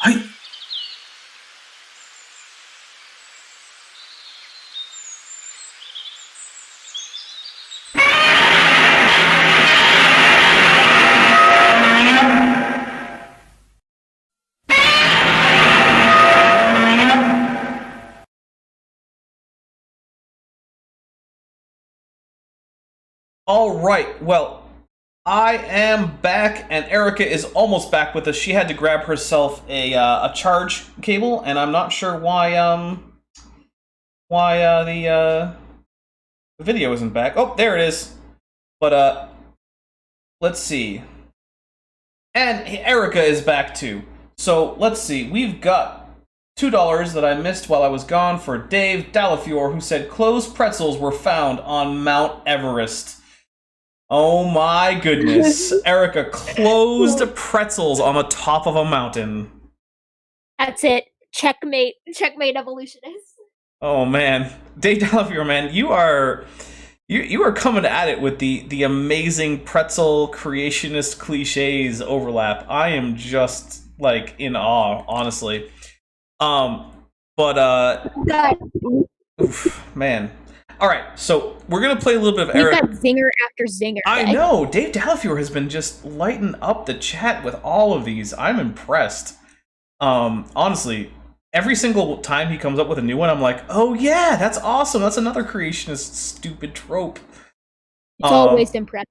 Hai. All right, well, I am back, and Erica is almost back with us. She had to grab herself a charge cable, and I'm not sure why the video isn't back. Oh, there it is. But let's see. And Erica is back too. So let's see. We've got $2 that I missed while I was gone for Dave Dalafiore, who said closed pretzels were found on Mount Everest. Oh my goodness. Erica, closed pretzels on the top of a mountain. That's it. Checkmate. Checkmate, evolutionist. Oh man. Dave Dalafiore, man, you are coming at it with the amazing pretzel creationist cliches overlap. I am just like in awe, honestly. Oof, man. All right, so we're gonna play a little bit of We've Eric. got zinger after zinger. I know Dave Dalafiore has been just lighting up the chat with all of these. I'm impressed. Honestly, every single time he comes up with a new one, I'm like, oh yeah, that's awesome. That's another creationist stupid trope. It's always impressive.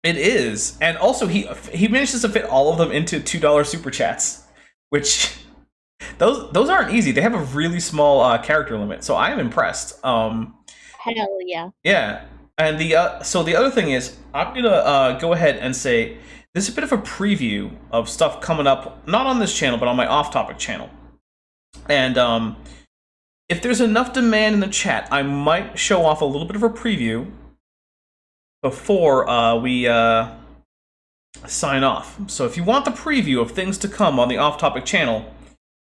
It is, and also he manages to fit all of them into $2 super chats, which those aren't easy. They have a really small character limit, so I am impressed. Hell yeah. Yeah, and so the other thing is, I'm gonna go ahead and say this is a bit of a preview of stuff coming up, not on this channel, but on my off-topic channel. And if there's enough demand in the chat, I might show off a little bit of a preview before we sign off. So if you want the preview of things to come on the off-topic channel,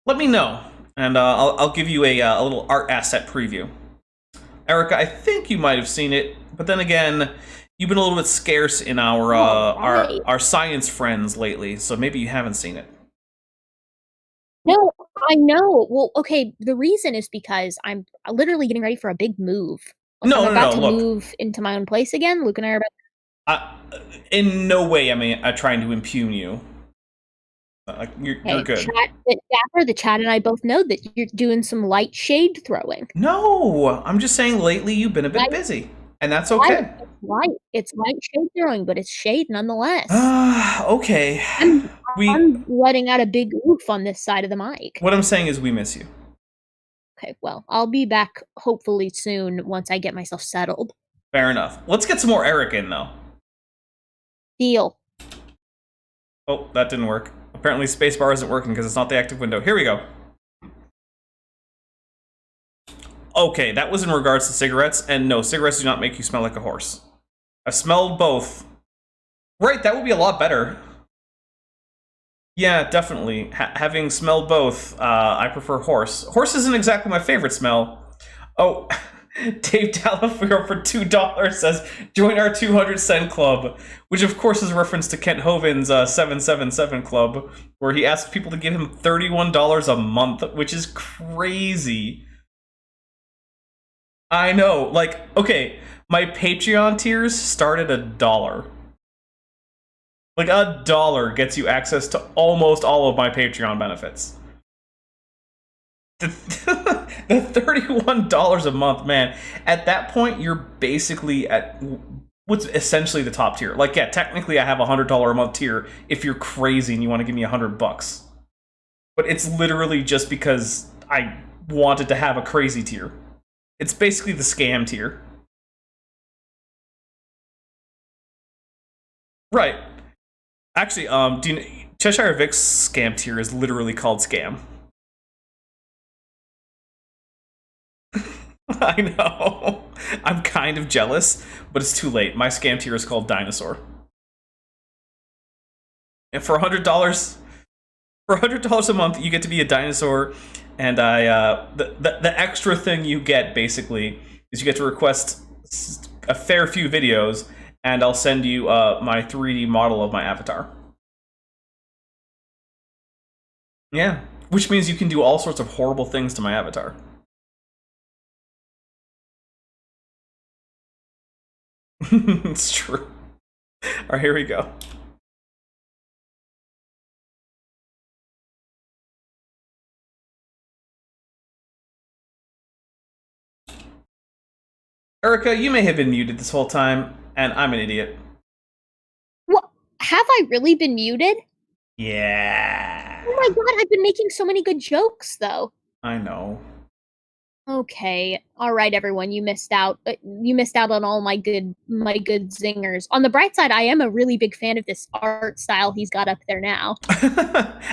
let me know, and I'll give you a little art asset preview. Erica, I think you might have seen it, but then again, you've been a little bit scarce in our right. our science friends lately, so maybe you haven't seen it. No, I know. Well, okay, the reason is because I'm literally getting ready for a big move. Like, No, I'm no, about no, to look. move into my own place again. Luke and I are about In no way am I trying to impugn you. You're good. Dapper, the chat and I both know that you're doing some light shade throwing. No, I'm just saying lately you've been a bit Light- busy, and that's okay. It's light shade throwing, but it's shade nonetheless. Okay. I'm letting out a big oof on this side of the mic. What I'm saying is we miss you. Okay, well, I'll be back hopefully soon once I get myself settled. Fair enough. Let's get some more Eric in, though. Deal. Oh, that didn't work. Apparently spacebar isn't working because it's not the active window. Here we go. Okay, that was in regards to cigarettes, and no, cigarettes do not make you smell like a horse. I've smelled both. Right, that would be a lot better. Yeah, definitely. Having smelled both, I prefer horse. Horse isn't exactly my favorite smell. Oh, Dave Delafiore for $2 says, join our 200-cent club, which of course is a reference to Kent Hovind's 777 club, where he asked people to give him $31 a month, which is crazy. I know, like, okay, my Patreon tiers start at $1. Like, $1 gets you access to almost all of my Patreon benefits. The $31 a month, man, at that point, you're basically at what's essentially the top tier. Like, yeah, technically I have a $100 a month tier if you're crazy and you want to give me $100. But it's literally just because I wanted to have a crazy tier. It's basically the scam tier. Right. Actually, do you know, Cheshire Vic's scam tier is literally called Scam. I know. I'm kind of jealous, but it's too late. My scam tier is called Dinosaur. And for $100 a month, you get to be a dinosaur, and the extra thing you get basically is you get to request a fair few videos, and I'll send you my 3D model of my avatar. Yeah, which means you can do all sorts of horrible things to my avatar. It's true. Alright, here we go. Erica, you may have been muted this whole time, and I'm an idiot. What? Have I really been muted? Yeah. Oh my god, I've been making so many good jokes, though. I know. Okay, all right, everyone, you missed out. You missed out on all my good zingers. On the bright side, I am a really big fan of this art style he's got up there now.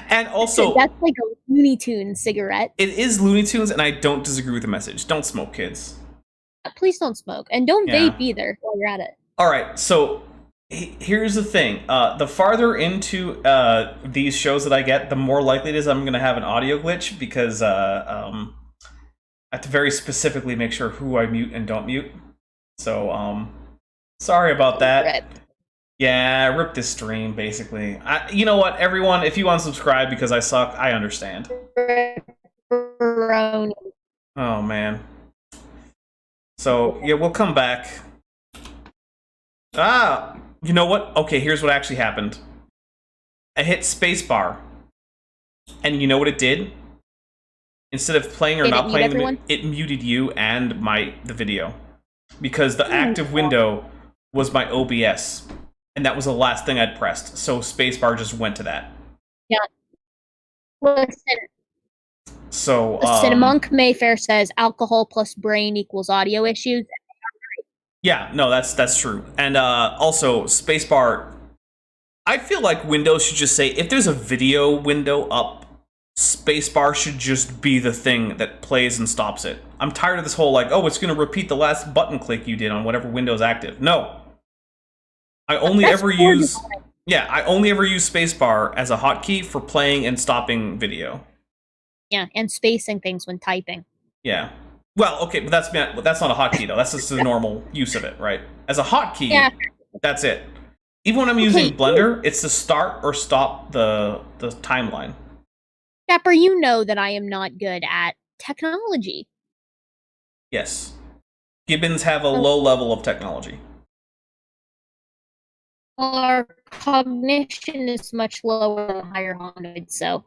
And also, that's like a Looney Tunes cigarette. It is Looney Tunes, and I don't disagree with the message. Don't smoke, kids. Please don't smoke, and don't vape either while you're at it. All right, so here's the thing. The farther into these shows that I get, the more likely it is I'm going to have an audio glitch, because I have to very specifically make sure who I mute and don't mute. So, sorry about that. Rip. Yeah, rip this stream, basically. You know what, everyone, if you unsubscribe because I suck, I understand. Ripperoni. Oh, man. So, yeah, we'll come back. You know what? Okay, here's what actually happened. I hit spacebar. And you know what it did? Instead of playing or not playing, it muted you and the video. Because the active window was my OBS. And that was the last thing I'd pressed. So spacebar just went to that. Yeah. Listen. So, Cinemonk Mayfair says alcohol plus brain equals audio issues. Yeah, no, that's true. And also, spacebar, I feel like Windows should just say, if there's a video window up, spacebar should just be the thing that plays and stops it. I'm tired of this whole, like, oh, it's going to repeat the last button click you did on whatever window's active. No. I only ever use spacebar as a hotkey for playing and stopping video. Yeah, and spacing things when typing. Yeah. Well, okay, but that's not a hotkey though. That's just the normal use of it, right? As a hotkey, Yeah. that's it. Even when I'm using Blender, it's to start or stop the timeline. Dapper, you know that I am not good at technology. Yes. Gibbons have a low level of technology. Our cognition is much lower than higher hominids, so.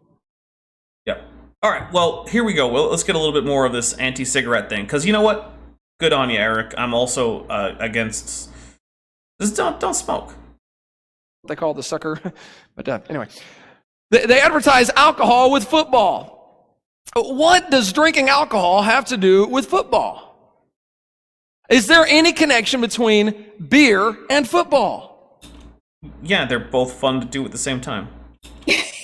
Yep. All right, well, here we go. Well, let's get a little bit more of this anti-cigarette thing, because you know what? Good on you, Eric. I'm also against... Just don't smoke. They call it the sucker. But anyway, they advertise alcohol with football. What does drinking alcohol have to do with football? Is there any connection between beer and football? Yeah, they're both fun to do at the same time.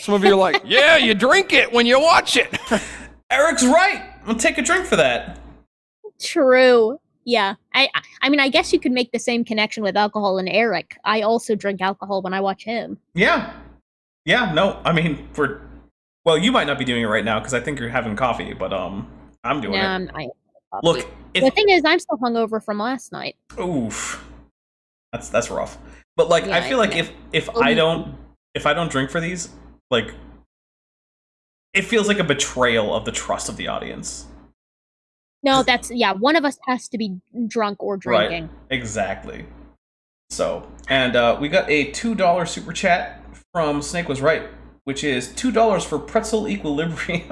Some of you are like, yeah, you drink it when you watch it. Eric's right. I'm gonna take a drink for that. True. Yeah. I mean, I guess you could make the same connection with alcohol and Eric. I also drink alcohol when I watch him. Yeah. Yeah, no, I mean, well, you might not be doing it right now because I think you're having coffee, but I'm doing it. Look, the thing is, I'm still hungover from last night. Oof. That's rough. But like, Yeah, I feel like if I don't drink for these, like, it feels like a betrayal of the trust of the audience. No, one of us has to be drunk or drinking. Right, exactly. So, and we got a $2 super chat from Snake Was Right, which is $2 for pretzel equilibrium.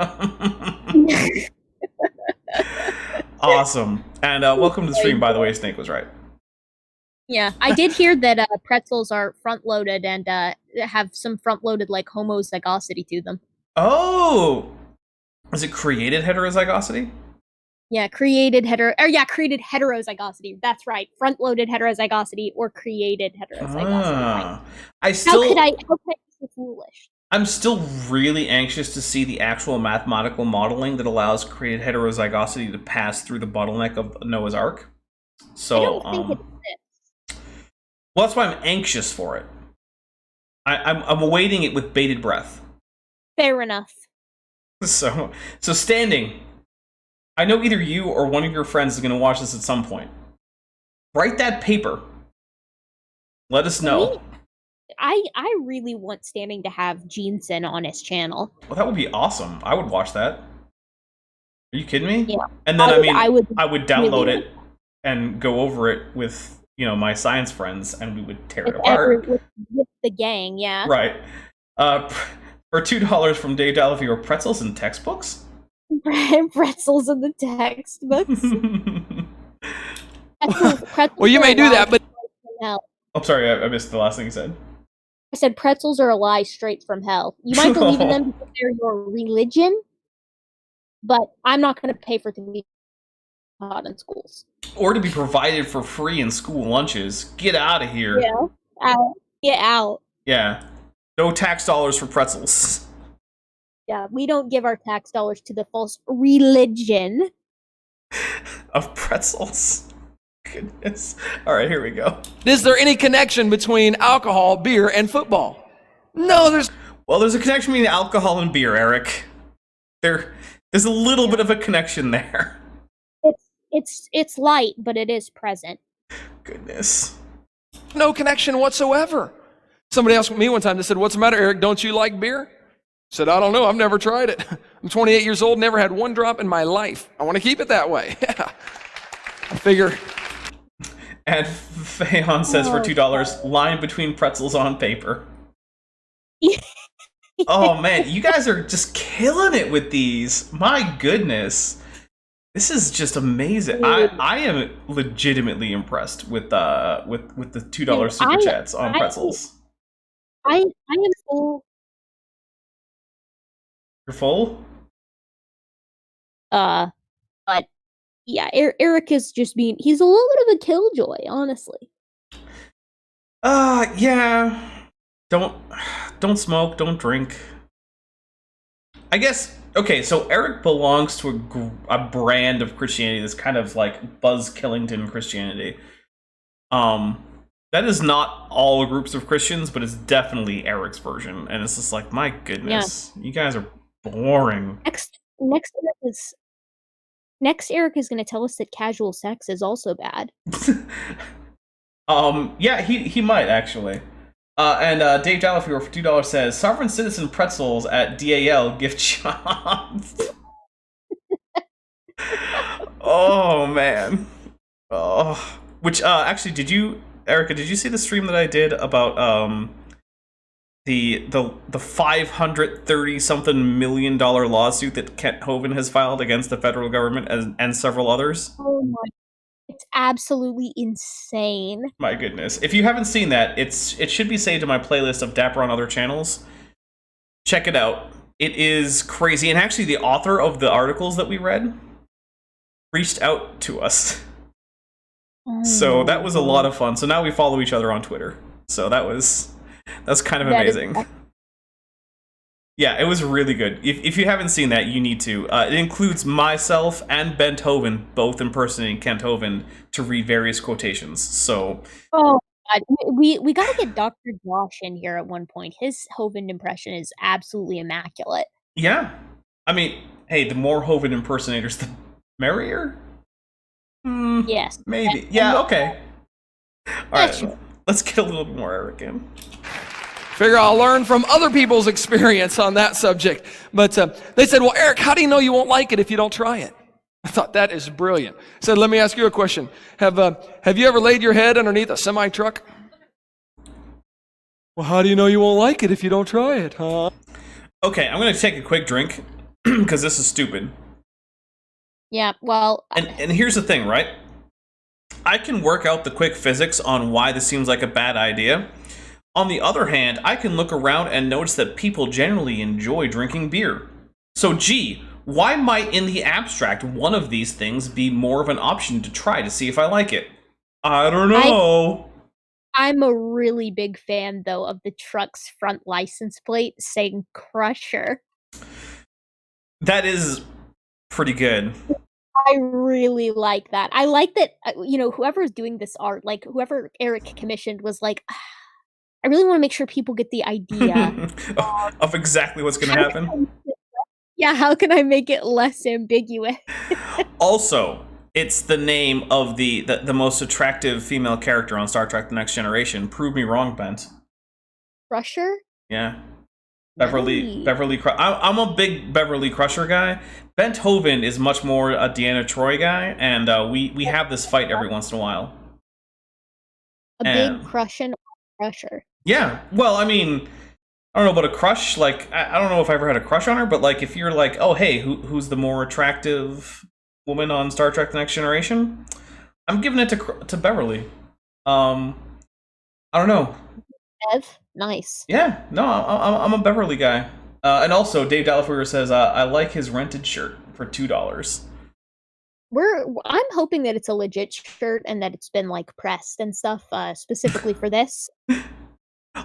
Awesome. And welcome to the stream, by the way, Snake Was Right. Yeah, I did hear that pretzels are front-loaded and have some front-loaded, like, homozygosity to them. Oh! Is it created heterozygosity? Yeah, created heterozygosity. That's right. Front-loaded heterozygosity or created heterozygosity. How could I be so foolish? I'm still really anxious to see the actual mathematical modeling that allows created heterozygosity to pass through the bottleneck of Noah's Ark. So, I don't think it exists. Well, that's why I'm anxious for it. I'm awaiting it with bated breath. Fair enough. So standing. I know either you or one of your friends is going to watch this at some point. Write that paper. Let us know. I really want Standing to have Jeanson on his channel. Well, that would be awesome. I would watch that. Are you kidding me? Yeah. And then I would download really it and go over it with, my science friends, and we would tear it apart. With the gang, yeah. Right. For $2 from Dave Delafiore, pretzels and textbooks? Pretzels in the textbooks. Pretzels well, you may do that, but... I'm sorry, I missed the last thing you said. I said pretzels are a lie straight from hell. You might believe in them because they're your religion, but I'm not going to pay for it to be taught in schools. Or to be provided for free in school lunches. Get out of here. Yeah. Get out. Yeah. No tax dollars for pretzels. Yeah, we don't give our tax dollars to the false religion of pretzels. Goodness. All right, here we go. Is there any connection between alcohol, beer, and football? No, there's... Well, there's a connection between alcohol and beer, Eric. There's a little bit of a connection there. It's light, but it is present. Goodness. No connection whatsoever. Somebody asked me one time, they said, "What's the matter, Eric? Don't you like beer?" I said, "I don't know. I've never tried it. I'm 28 years old, never had one drop in my life. I want to keep it that way." I figure... And Fayon says for $2, line between pretzels on paper. Oh man, you guys are just killing it with these. My goodness. This is just amazing. I am legitimately impressed with the $2 super chats on pretzels. I am full. You're full? But yeah, Eric is just he's a little bit of a killjoy, honestly. Yeah. Don't smoke, don't drink. I guess, okay, so Eric belongs to a brand of Christianity that's kind of like Buzz Killington Christianity. That is not all groups of Christians, but it's definitely Eric's version. And it's just like, my goodness, you guys are boring. Next to it is Next, Eric is going to tell us that casual sex is also bad. Yeah, he might actually. And Dave Jalafior for $2 says Sovereign Citizen pretzels at DAL gift shop. Oh man. Oh, which actually, did you, Erica? Did you see the stream that I did about the $530 million lawsuit that Kent Hovind has filed against the federal government and several others? Oh my! It's absolutely insane. My goodness. If you haven't seen that, it should be saved to my playlist of Dapper on other channels. Check it out. It is crazy. And actually, the author of the articles that we read reached out to us. Oh, so that was a lot of fun. So now we follow each other on Twitter. So that's kind of amazing. Yeah, it was really good. If you haven't seen that, you need to. It includes myself and Ben Hovind, both impersonating Kent Hovind, to read various quotations. So, oh God, we got to get Dr. Josh in here at one point. His Hovind impression is absolutely immaculate. Yeah, I mean, hey, the more Hovind impersonators, the merrier. Yes, maybe. Yeah. Okay. All right. Sure. Let's get a little bit more Eric in. Figure I'll learn from other people's experience on that subject. But they said, well, Eric, how do you know you won't like it if you don't try it? I thought that is brilliant. I said, let me ask you a question. Have you ever laid your head underneath a semi-truck? Well, how do you know you won't like it if you don't try it, huh? Okay, I'm going to take a quick drink because this is stupid. Yeah, well... And here's the thing, right? I can work out the quick physics on why this seems like a bad idea. On the other hand, I can look around and notice that people generally enjoy drinking beer. So gee, why might in the abstract one of these things be more of an option to try to see if I like it? I don't know. I'm a really big fan, though, of the truck's front license plate saying Crusher. That is pretty good. I really like that. I like that, whoever's doing this art, like whoever Eric commissioned was like, I really want to make sure people get the idea of exactly what's going to happen. Yeah, how can I make it less ambiguous? Also, it's the name of the most attractive female character on Star Trek: The Next Generation. Prove me wrong, Bent. Crusher? Yeah. Beverly. I'm a big Beverly Crusher guy. Bent Hovind is much more a Deanna Troi guy, and we have this fight every once in a while. Big Crusher. Yeah, well, I mean, I don't know about a crush. Like, I don't know if I ever had a crush on her, but like, if you're like, oh, hey, who's the more attractive woman on Star Trek: The Next Generation? I'm giving it to Beverly. I don't know. Bev, nice. Yeah, no, I'm a Beverly guy. And also, Dave Dalafier says I like his rented shirt for $2. I'm hoping that it's a legit shirt and that it's been like pressed and stuff specifically for this.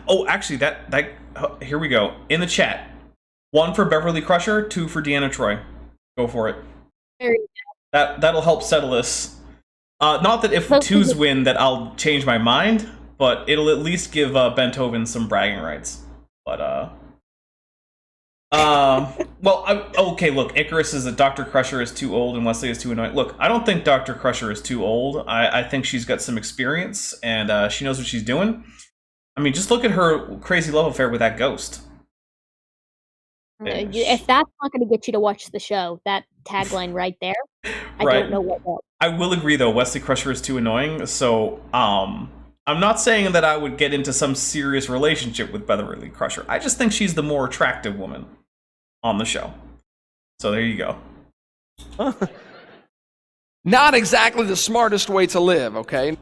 Oh, actually, that here we go in the chat. 1 for Beverly Crusher, 2 for Deanna Troi. Go for it. Very good. That'll help settle this. Not that if 2s win that I'll change my mind, but it'll at least give Ben Hovind some bragging rights. But okay, look, Icarus is that Dr. Crusher is too old and Wesley is too annoying. Look, I don't think Dr. Crusher is too old. I think she's got some experience and she knows what she's doing. I mean, just look at her crazy love affair with that ghost. If that's not going to get you to watch the show, that tagline right there, I don't know what will. I will agree, though, Wesley Crusher is too annoying, so I'm not saying that I would get into some serious relationship with Beverly Crusher. I just think she's the more attractive woman on the show. So there you go. Not exactly the smartest way to live, okay?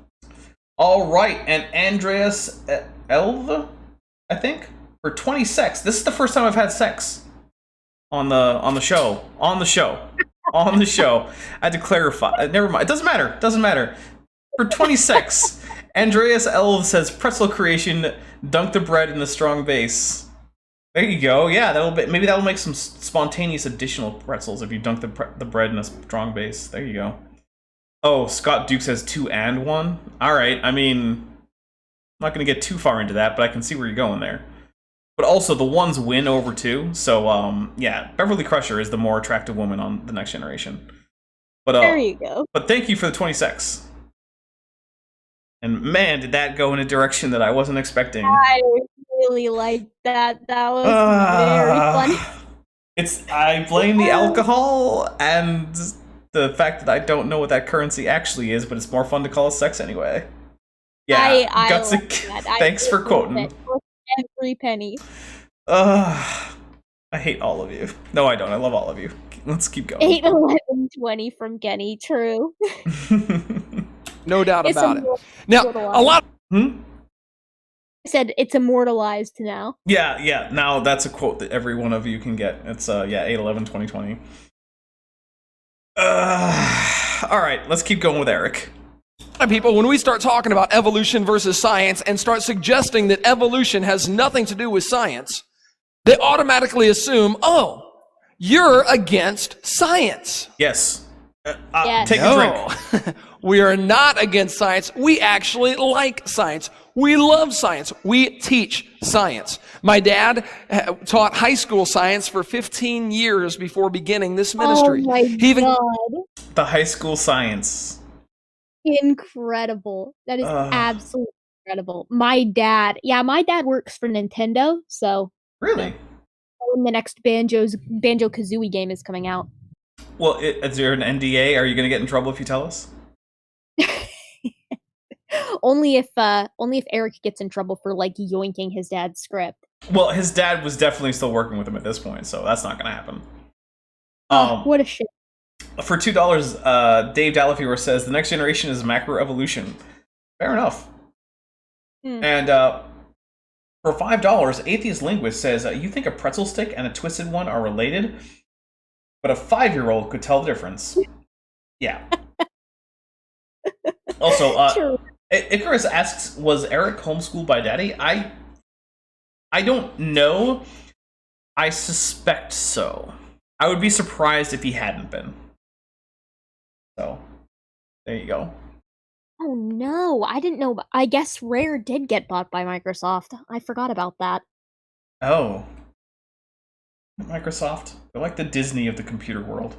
All right, and Andreas Elva, I think, for 20 sex. This is the first time I've had sex on the show. On the show. I had to clarify. Never mind. It doesn't matter. For 20 sex, Andreas Elva says pretzel creation, dunk the bread in the strong base. There you go. Yeah, maybe that'll make some spontaneous additional pretzels if you dunk the bread in a strong base. There you go. Oh, Scott Duke says 2 and 1. All right. I mean, I'm not going to get too far into that, but I can see where you're going there. But also, the 1s win over 2. So, yeah, Beverly Crusher is the more attractive woman on The Next Generation. But There you go. But thank you for the 26. And man, did that go in a direction that I wasn't expecting. I really liked that. That was very funny. I blame the alcohol and the fact that I don't know what that currency actually is, but it's more fun to call it sex anyway. Yeah, I Gutsy, love that. thanks for quoting. Every penny. I hate all of you. No, I don't. I love all of you. Let's keep going. 8, 11, 20 from Genny. True. No doubt It's about it. Now, immortalized. a lot. I said it's immortalized now. Yeah. Now that's a quote that every one of you can get. It's 8/11/2020. All right, let's keep going with Eric. People, when we start talking about evolution versus science and start suggesting that evolution has nothing to do with science, they automatically assume, oh, you're against science. Yes. Yes. Take a drink. We are not against science. We actually like science. We love science. We teach science. My dad taught high school science for 15 years before beginning this ministry. Oh my God. The high school science. Incredible. That is absolutely incredible. My dad works for Nintendo, so Really? when the next Banjo-Kazooie game is coming out. Well, is there an NDA? Are you going to get in trouble if you tell us? Only if Eric gets in trouble for like yoinking his dad's script. Well, his dad was definitely still working with him at this point, so that's not going to happen. What a shit. For $2, Dave Dallafewer says the next generation is macroevolution. Fair enough. And for $5, Atheist Linguist says you think a pretzel stick and a twisted one are related, but a 5-year-old could tell the difference. Yeah. Also, Icarus asks, was Eric homeschooled by daddy? I don't know. I suspect so. I would be surprised if he hadn't been. So, there you go. Oh no, I didn't know. I guess Rare did get bought by Microsoft. I forgot about that. Oh. Microsoft. They're like the Disney of the computer world.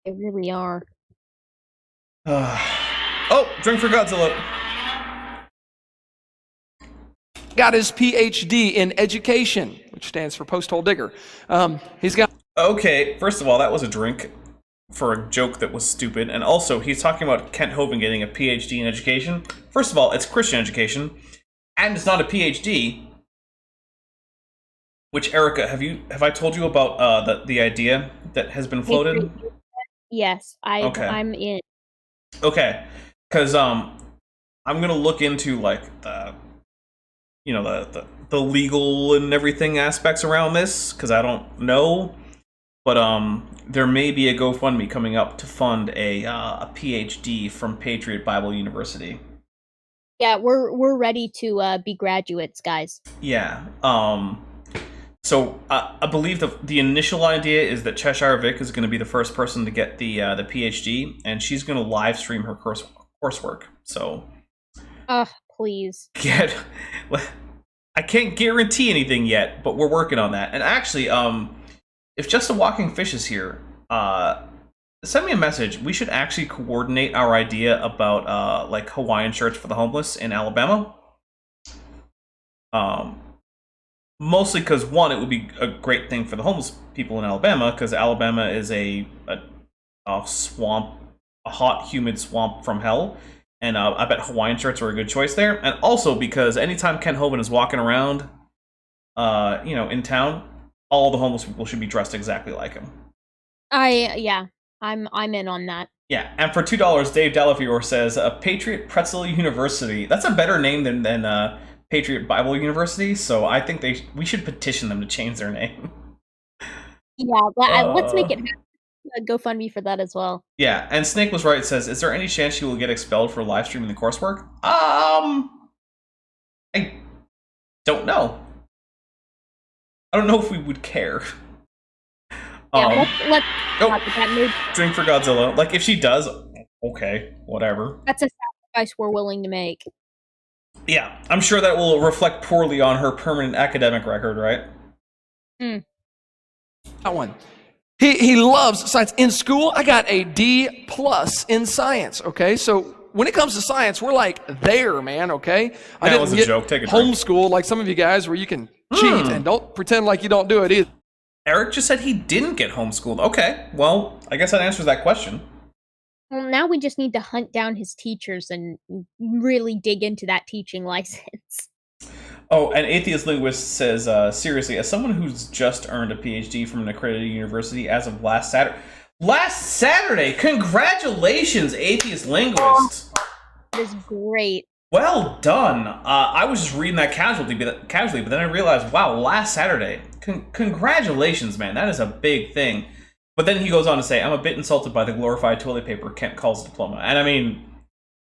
They really are. Oh, drink for Godzilla. Got his PhD in education, which stands for post hole digger. He's got. Okay, first of all, that was a drink for a joke that was stupid. And also, he's talking about Kent Hovind getting a PhD in education. First of all, it's Christian education, and it's not a PhD. Which, Erica, have I told you about the idea that has been floated? Yes, Okay. I'm in. Okay, because I'm gonna look into like the legal and everything aspects around this, because I don't know. But there may be a GoFundMe coming up to fund a PhD from Patriot Bible University. Yeah, we're ready to be graduates, guys. Yeah. So I believe the initial idea is that Cheshire Vic is going to be the first person to get the PhD, and she's going to live stream her coursework. So. Please. I can't guarantee anything yet, but we're working on that. And actually, if Just a Walking Fish is here, send me a message. We should actually coordinate our idea about like Hawaiian shirts for the homeless in Alabama. Mostly because, one, it would be a great thing for the homeless people in Alabama, because Alabama is a swamp, a hot, humid swamp from hell. And I bet Hawaiian shirts are a good choice there. And also because anytime Ken Hovind is walking around, in town, all the homeless people should be dressed exactly like him. I'm in on that. Yeah, and for $2, Dave Dallafewer says Patriot Pretzel University. That's a better name than Patriot Bible University. So I think we should petition them to change their name. Yeah, let's make it happen. GoFundMe for that as well. Yeah, and Snake was right. It says, is there any chance she will get expelled for live streaming the coursework? I don't know. I don't know if we would care. Yeah, let's that mood. Drink for Godzilla. Like, if she does, okay, whatever. That's a sacrifice we're willing to make. Yeah, I'm sure that will reflect poorly on her permanent academic record, right? That one. He loves science. In school, I got a D+ in science, okay? So when it comes to science, we're like there, man, okay? I That was a joke. Take a drink. homeschool like some of you guys where you can cheat and don't pretend like you don't do it either. Eric just said he didn't get homeschooled. Okay, well, I guess that answers that question. Well, now we just need to hunt down his teachers and really dig into that teaching license. Oh, and Atheist Linguist says, seriously, as someone who's just earned a PhD from an accredited university as of last Saturday, congratulations, Atheist Linguist. That is great. Well done. I was just reading that casually, but then I realized, wow, last Saturday. Congratulations, man. That is a big thing. But then he goes on to say, I'm a bit insulted by the glorified toilet paper Kent calls diploma. And I mean,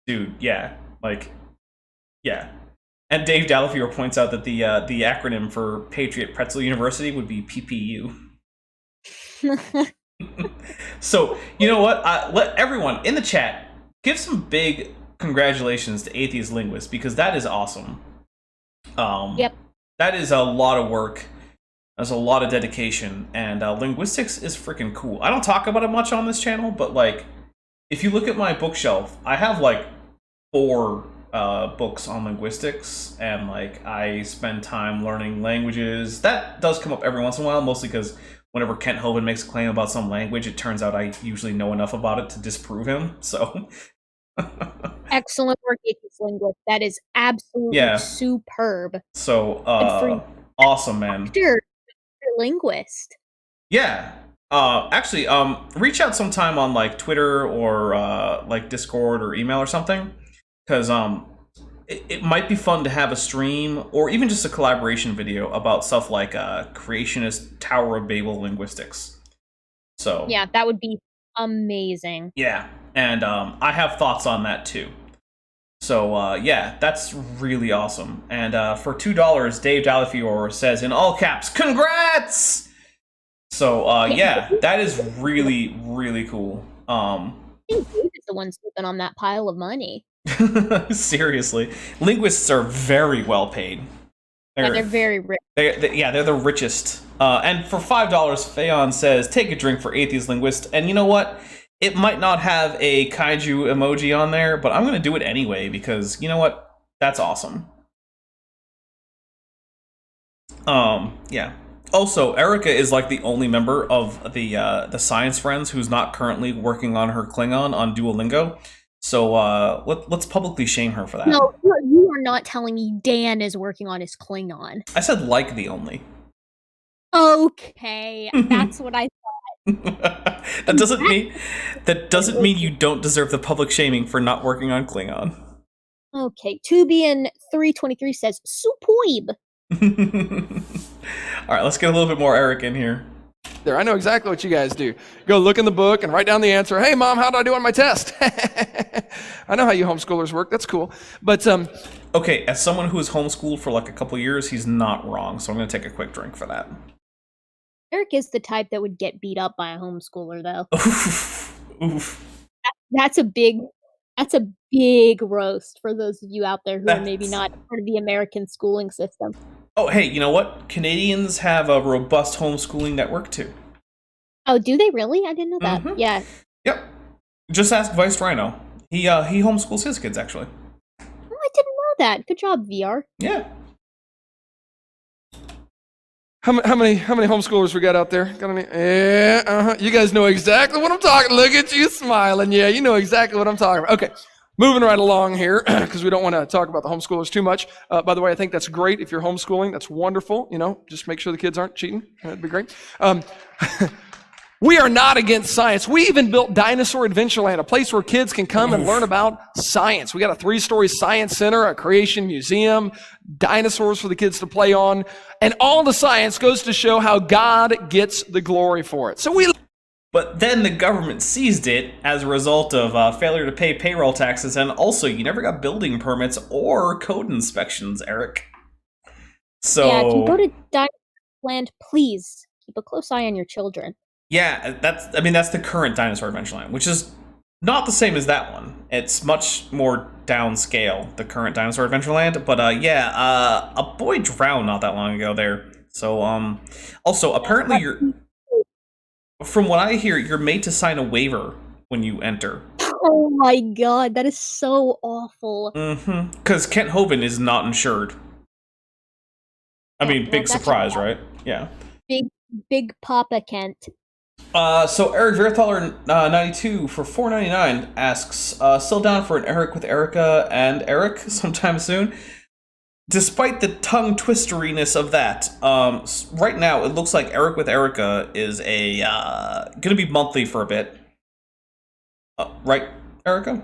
dude, yeah. Like, yeah. And Dave Dalafiore points out that the acronym for Patriot Pretzel University would be PPU. So, you know what? Let everyone in the chat give some big congratulations to Atheist Linguist, because that is awesome. Yep. That is a lot of work. There's a lot of dedication, and linguistics is freaking cool. I don't talk about it much on this channel, but like, if you look at my bookshelf, I have like 4 books on linguistics, and like I spend time learning languages. That does come up every once in a while, mostly because whenever Kent Hovind makes a claim about some language, it turns out I usually know enough about it to disprove him. So Excellent work, Atheist Linguist. That is absolutely superb. So awesome, man. You're a linguist. Yeah. Actually, reach out sometime on like Twitter or like Discord or email or something, because it might be fun to have a stream or even just a collaboration video about stuff like Creationist Tower of Babel linguistics. So yeah, that would be amazing. Yeah, and I have thoughts on that too. So yeah, that's really awesome. And for $2, Dave Dalafiore says in all caps, "Congrats!" So yeah, that is really, really cool. I think Dave is the one sleeping on that pile of money. Seriously, linguists are very well paid. They're very rich. They're the richest. And for $5, Phaon says, "Take a drink for Atheist Linguist." And you know what? It might not have a kaiju emoji on there, but I'm gonna do it anyway because you know what? That's awesome. Yeah. Also, Erica is like the only member of the Science Friends who's not currently working on her Klingon on Duolingo. So let's publicly shame her for that. No, you are not telling me Dan is working on his Klingon. I said like the only. Okay, that's what I thought. That doesn't mean you don't deserve the public shaming for not working on Klingon. Okay, Tubian323 says superb. All right, let's get a little bit more Eric in here. There, I know exactly what you guys do. Go look in the book and write down the answer. Hey, Mom, how did I do on my test? I know how you homeschoolers work. That's cool. But okay, as someone who was homeschooled for like a couple years, he's not wrong. So I'm going to take a quick drink for that. Eric is the type that would get beat up by a homeschooler, though. Oof. That's a big roast for those of you out there who are maybe not part of the American schooling system. Oh, hey, you know what? Canadians have a robust homeschooling network too. Oh, do they really? I didn't know that. Mm-hmm. Yeah. Yep. Just ask Vice Rhino. He homeschools his kids actually. Oh, I didn't know that. Good job, VR. Yeah. how many homeschoolers we got out there? Got any? Yeah, You guys know exactly what I'm talking. Look at you smiling. Yeah, you know exactly what I'm talking about. Okay. Moving right along here, because we don't want to talk about the homeschoolers too much. By the way, I think that's great. If you're homeschooling, that's wonderful. You know, just make sure the kids aren't cheating. That'd be great. We are not against science. We even built Dinosaur Adventureland, a place where kids can come and learn about science. We got a 3-story science center, a creation museum, dinosaurs for the kids to play on, and all the science goes to show how God gets the glory for it. But then the government seized it as a result of failure to pay payroll taxes, and also you never got building permits or code inspections, Eric. So yeah, if you go to Dinosaur Land, please keep a close eye on your children. Yeah, that's the current Dinosaur Adventureland, which is not the same as that one. It's much more downscale, the current Dinosaur Adventureland. But a boy drowned not that long ago there. So also apparently you're From what I hear, you're made to sign a waiver when you enter. Oh my god, that is so awful. Because Kent Hovind is not insured. I mean, well, big that's surprise, a- right? Yeah. Big Papa Kent. So Eric Verthaler 92 for $4.99 asks, still down for an Eric with Erica and Eric sometime soon. Despite the tongue twisteriness of that, right now it looks like Eric with Erica is gonna be monthly for a bit. Right, Erica?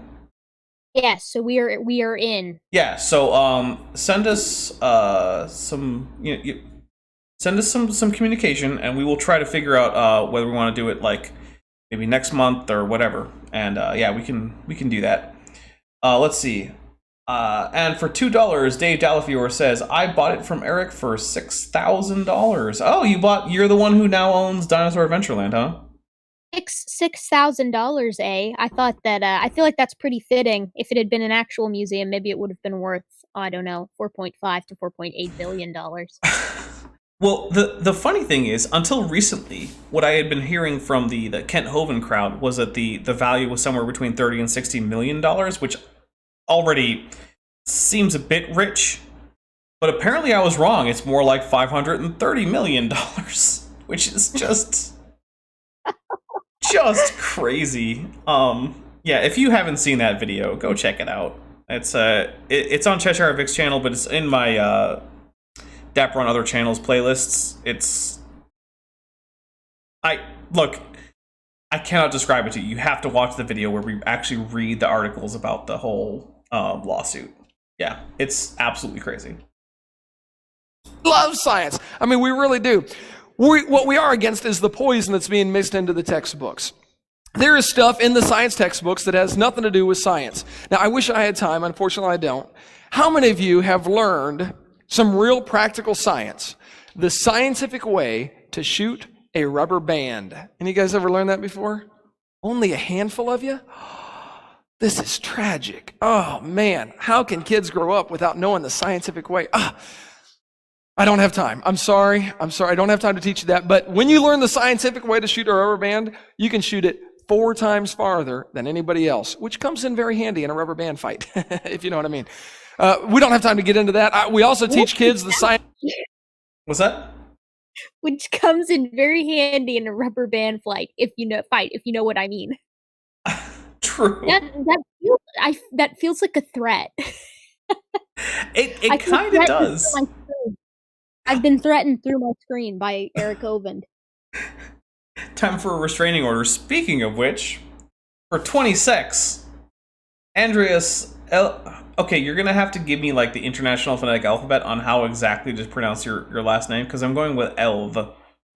Yes, so we are in. Yeah. So send us some send us some communication, and we will try to figure out whether we want to do it like maybe next month or whatever. And yeah, we can do that. Let's see. And for $2, Dave Dallafure says, I bought it from Eric for $6,000. Oh, you're the one who now owns Dinosaur Adventureland, huh? $6,000, eh? I thought that I feel like that's pretty fitting. If it had been an actual museum, maybe it would have been worth, I don't know, $4.5 to $4.8 billion. Well, the funny thing is, until recently, what I had been hearing from the Kent Hovind crowd was that the value was somewhere between $30 and $60 million, which already seems a bit rich. But apparently I was wrong. It's more like $530 million, which is just crazy. Yeah, if you haven't seen that video, go check it out. It's on Cheshire Vic's channel, but it's in my Dapper on Other Channels playlists. I cannot describe it to you. You have to watch the video where we actually read the articles about the whole lawsuit. Yeah, it's absolutely crazy. Love science. I mean, we really do. What we are against is the poison that's being mixed into the textbooks. There is stuff in the science textbooks that has nothing to do with science. Now, I wish I had time. Unfortunately, I don't. How many of you have learned some real practical science? The scientific way to shoot a rubber band. Any guys ever learned that before? Only a handful of you? This is tragic. Oh, man. How can kids grow up without knowing the scientific way? I don't have time. I'm sorry. I don't have time to teach you that. But when you learn the scientific way to shoot a rubber band, you can shoot it 4 times farther than anybody else, which comes in very handy in a rubber band fight, if you know what I mean. We don't have time to get into that. We also teach kids the science. What's that? Which comes in very handy in a rubber band fight, if you know what I mean. True. That feels like a threat. It kind of does. I've been threatened through my screen by Eric Hovind. Time for a restraining order. Speaking of which, for 26, Andreas okay, you're gonna have to give me like the International Phonetic Alphabet on how exactly to pronounce your last name, because I'm going with Elv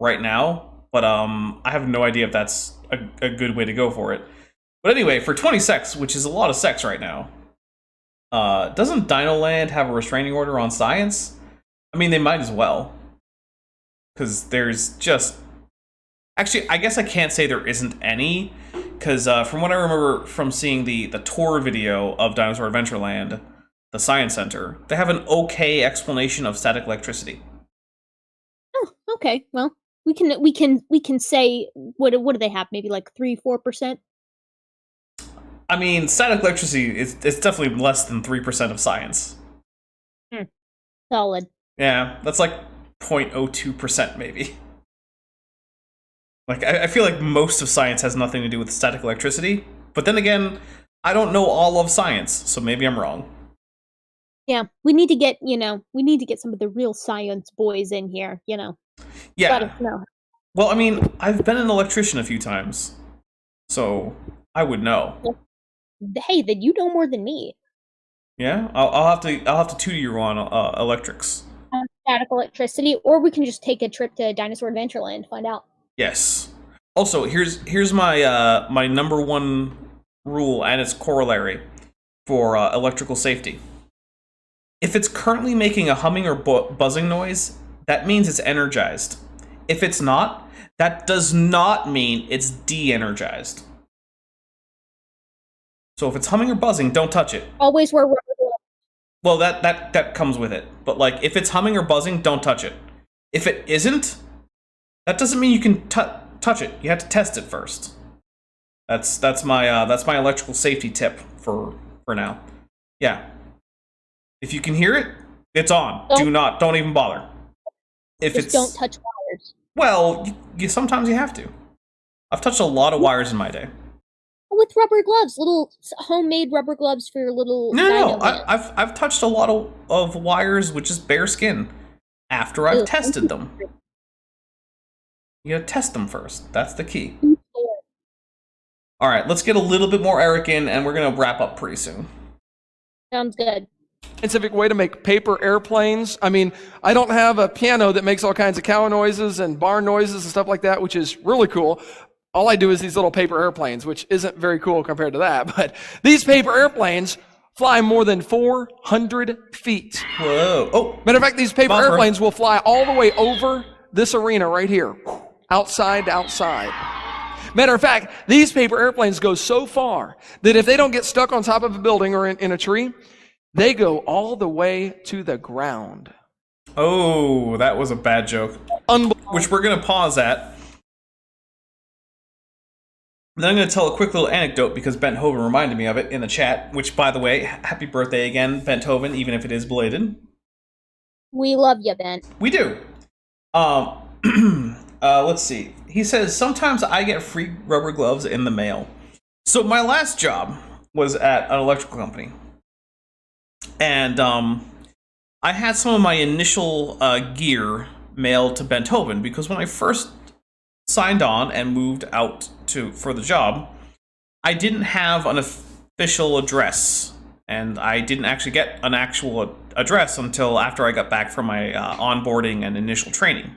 right now, but I have no idea if that's a good way to go for it. But anyway, for 26, which is a lot of sex right now, doesn't Dinoland have a restraining order on science? I mean, they might as well, because there's just... Actually, I guess I can't say there isn't any, because from what I remember from seeing the tour video of Dinosaur Adventureland, the Science Center, they have an okay explanation of static electricity. Oh, okay. Well, we can say what do they have? Maybe like 3-4%. I mean, static electricity it's definitely less than 3% of science. Solid. Yeah, that's like 0.02% maybe. Like, I feel like most of science has nothing to do with static electricity, but then again, I don't know all of science, so maybe I'm wrong. Yeah, we need to get some of the real science boys in here, Yeah. Let us know. Well, I mean, I've been an electrician a few times, so I would know. Hey, then you know more than me. Yeah, I'll have to tutor you on electrics. Static electricity, or we can just take a trip to Dinosaur Adventureland and find out. Yes. Also, here's my my number one rule and its corollary for electrical safety. If it's currently making a humming or buzzing noise, that means it's energized. If it's not, that does not mean it's de-energized. So if it's humming or buzzing, don't touch it. Always wear rubber gloves. Well, that comes with it. But like, if it's humming or buzzing, don't touch it. If it isn't, that doesn't mean you can touch it. You have to test it first. That's my electrical safety tip for now. Yeah. If you can hear it, it's on. Don't even bother. If Just don't touch wires. Well, sometimes you have to. I've touched a lot of wires in my day. With rubber gloves, little homemade rubber gloves for your little. No. I've touched a lot of wires with just bare skin after I've tested them. You gotta test them first. That's the key. All right, let's get a little bit more Eric in, and we're gonna wrap up pretty soon. Sounds good. Scientific way to make paper airplanes. I mean, I don't have a piano that makes all kinds of cow noises and barn noises and stuff like that, which is really cool. All I do is these little paper airplanes, which isn't very cool compared to that. But these paper airplanes fly more than 400 feet. Whoa. Oh. Matter of fact, these paper airplanes will fly all the way over this arena right here, outside to outside. Matter of fact, these paper airplanes go so far that if they don't get stuck on top of a building or in a tree, they go all the way to the ground. Oh, that was a bad joke. Which we're going to pause at. Then I'm going to tell a quick little anecdote because Bent Hovind reminded me of it in the chat, which, by the way, happy birthday again, Bent Hovind, even if it is belated. We love you, Ben. We do. Let's see. He says, sometimes I get free rubber gloves in the mail. So my last job was at an electrical company. And I had some of my initial gear mailed to Bent Hovind because when I first signed on and moved out for the job, I didn't have an official address. And I didn't actually get an actual address until after I got back from my onboarding and initial training.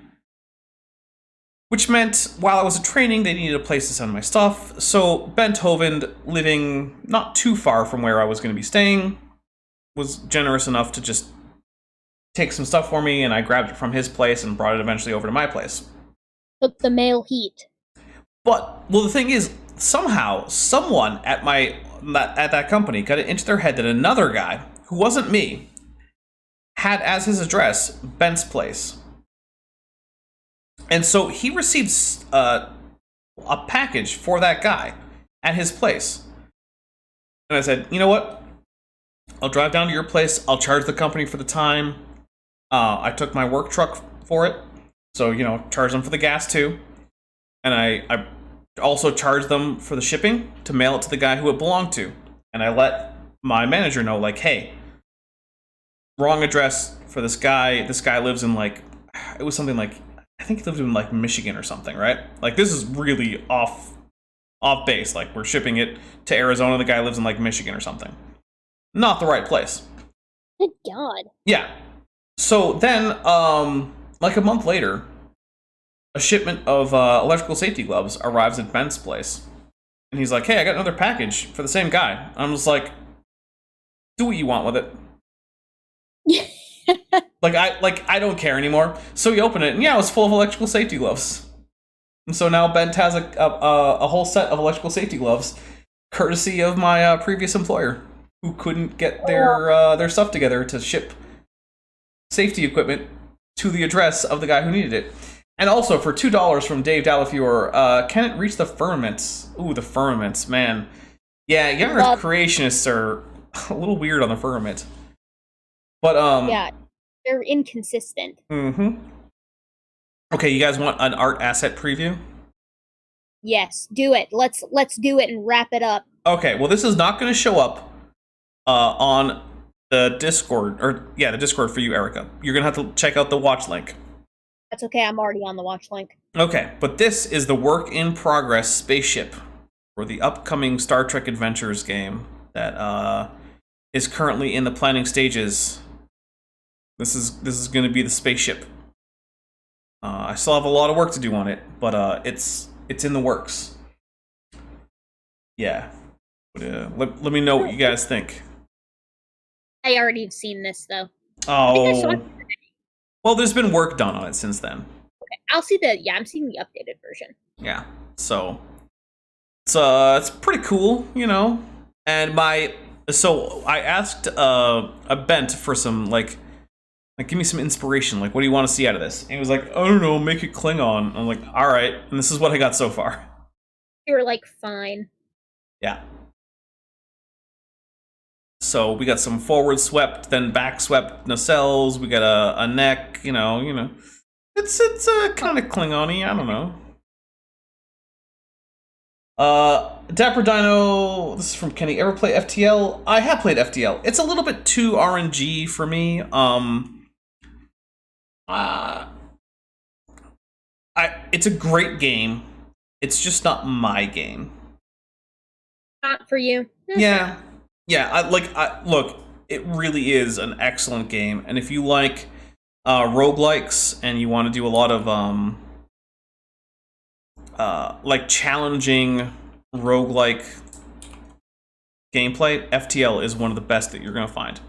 Which meant, while I was at training, they needed a place to send my stuff. So Bent Hovind, living not too far from where I was going to be staying, was generous enough to just take some stuff for me, and I grabbed it from his place and brought it eventually over to my place. Took the mail heat. But, well, the thing is, somehow, someone at that company got it into their head that another guy, who wasn't me, had as his address Bent's place. And so he received a package for that guy at his place. And I said, you know what? I'll drive down to your place. I'll charge the company for the time. I took my work truck for it. So, charge them for the gas too. And I also charged them for the shipping to mail it to the guy who it belonged to. And I let my manager know, like, hey, wrong address for this guy. This guy lives in, it was something like, I think he lived in, Michigan or something, right? This is really off base. We're shipping it to Arizona. The guy lives in, Michigan or something. Not the right place. Good God. Yeah. So then, a month later, a shipment of electrical safety gloves arrives at Bent's place. And he's like, hey, I got another package for the same guy. I'm just like, do what you want with it. I don't care anymore. So you open it, and yeah, it was full of electrical safety gloves. And so now Bent has a whole set of electrical safety gloves, courtesy of my previous employer, who couldn't get their stuff together to ship safety equipment to the address of the guy who needed it. And also, for $2 from Dave Dalafiore, can it reach the firmaments? Ooh, the firmaments, man. Yeah, young Earth creationists are a little weird on the firmament. But, yeah, they're inconsistent. Mm-hmm. Okay, you guys want an art asset preview? Yes, do it. Let's do it and wrap it up. Okay, well, this is not going to show up on the Discord, the Discord for you, Erica. You're going to have to check out the watch link. That's okay, I'm already on the watch link. Okay, but this is the work-in-progress spaceship for the upcoming Star Trek Adventures game that is currently in the planning stages. This is going to be the spaceship. I still have a lot of work to do on it, but it's in the works. Yeah. But, let me know what you guys think. I already have seen this, though. Oh. I think I saw it. Well, there's been work done on it since then. Okay, I'm seeing the updated version. Yeah, so it's pretty cool, And I asked a Bent for some Like, give me some inspiration. Like, what do you want to see out of this? And he was like, I don't know, make it Klingon. I'm like, all right. And this is what I got so far. You were like, fine. Yeah. So we got some forward swept, then back swept nacelles. We got a neck, you know. It's kind of Klingon-y, I don't know. Dapper Dino, this is from Kenny. Ever play FTL? I have played FTL. It's a little bit too RNG for me. It's a great game. It's just not my game. Not for you. Yeah. Look, it really is an excellent game. And if you like roguelikes and you want to do a lot of like challenging roguelike gameplay, FTL is one of the best that you're going to find.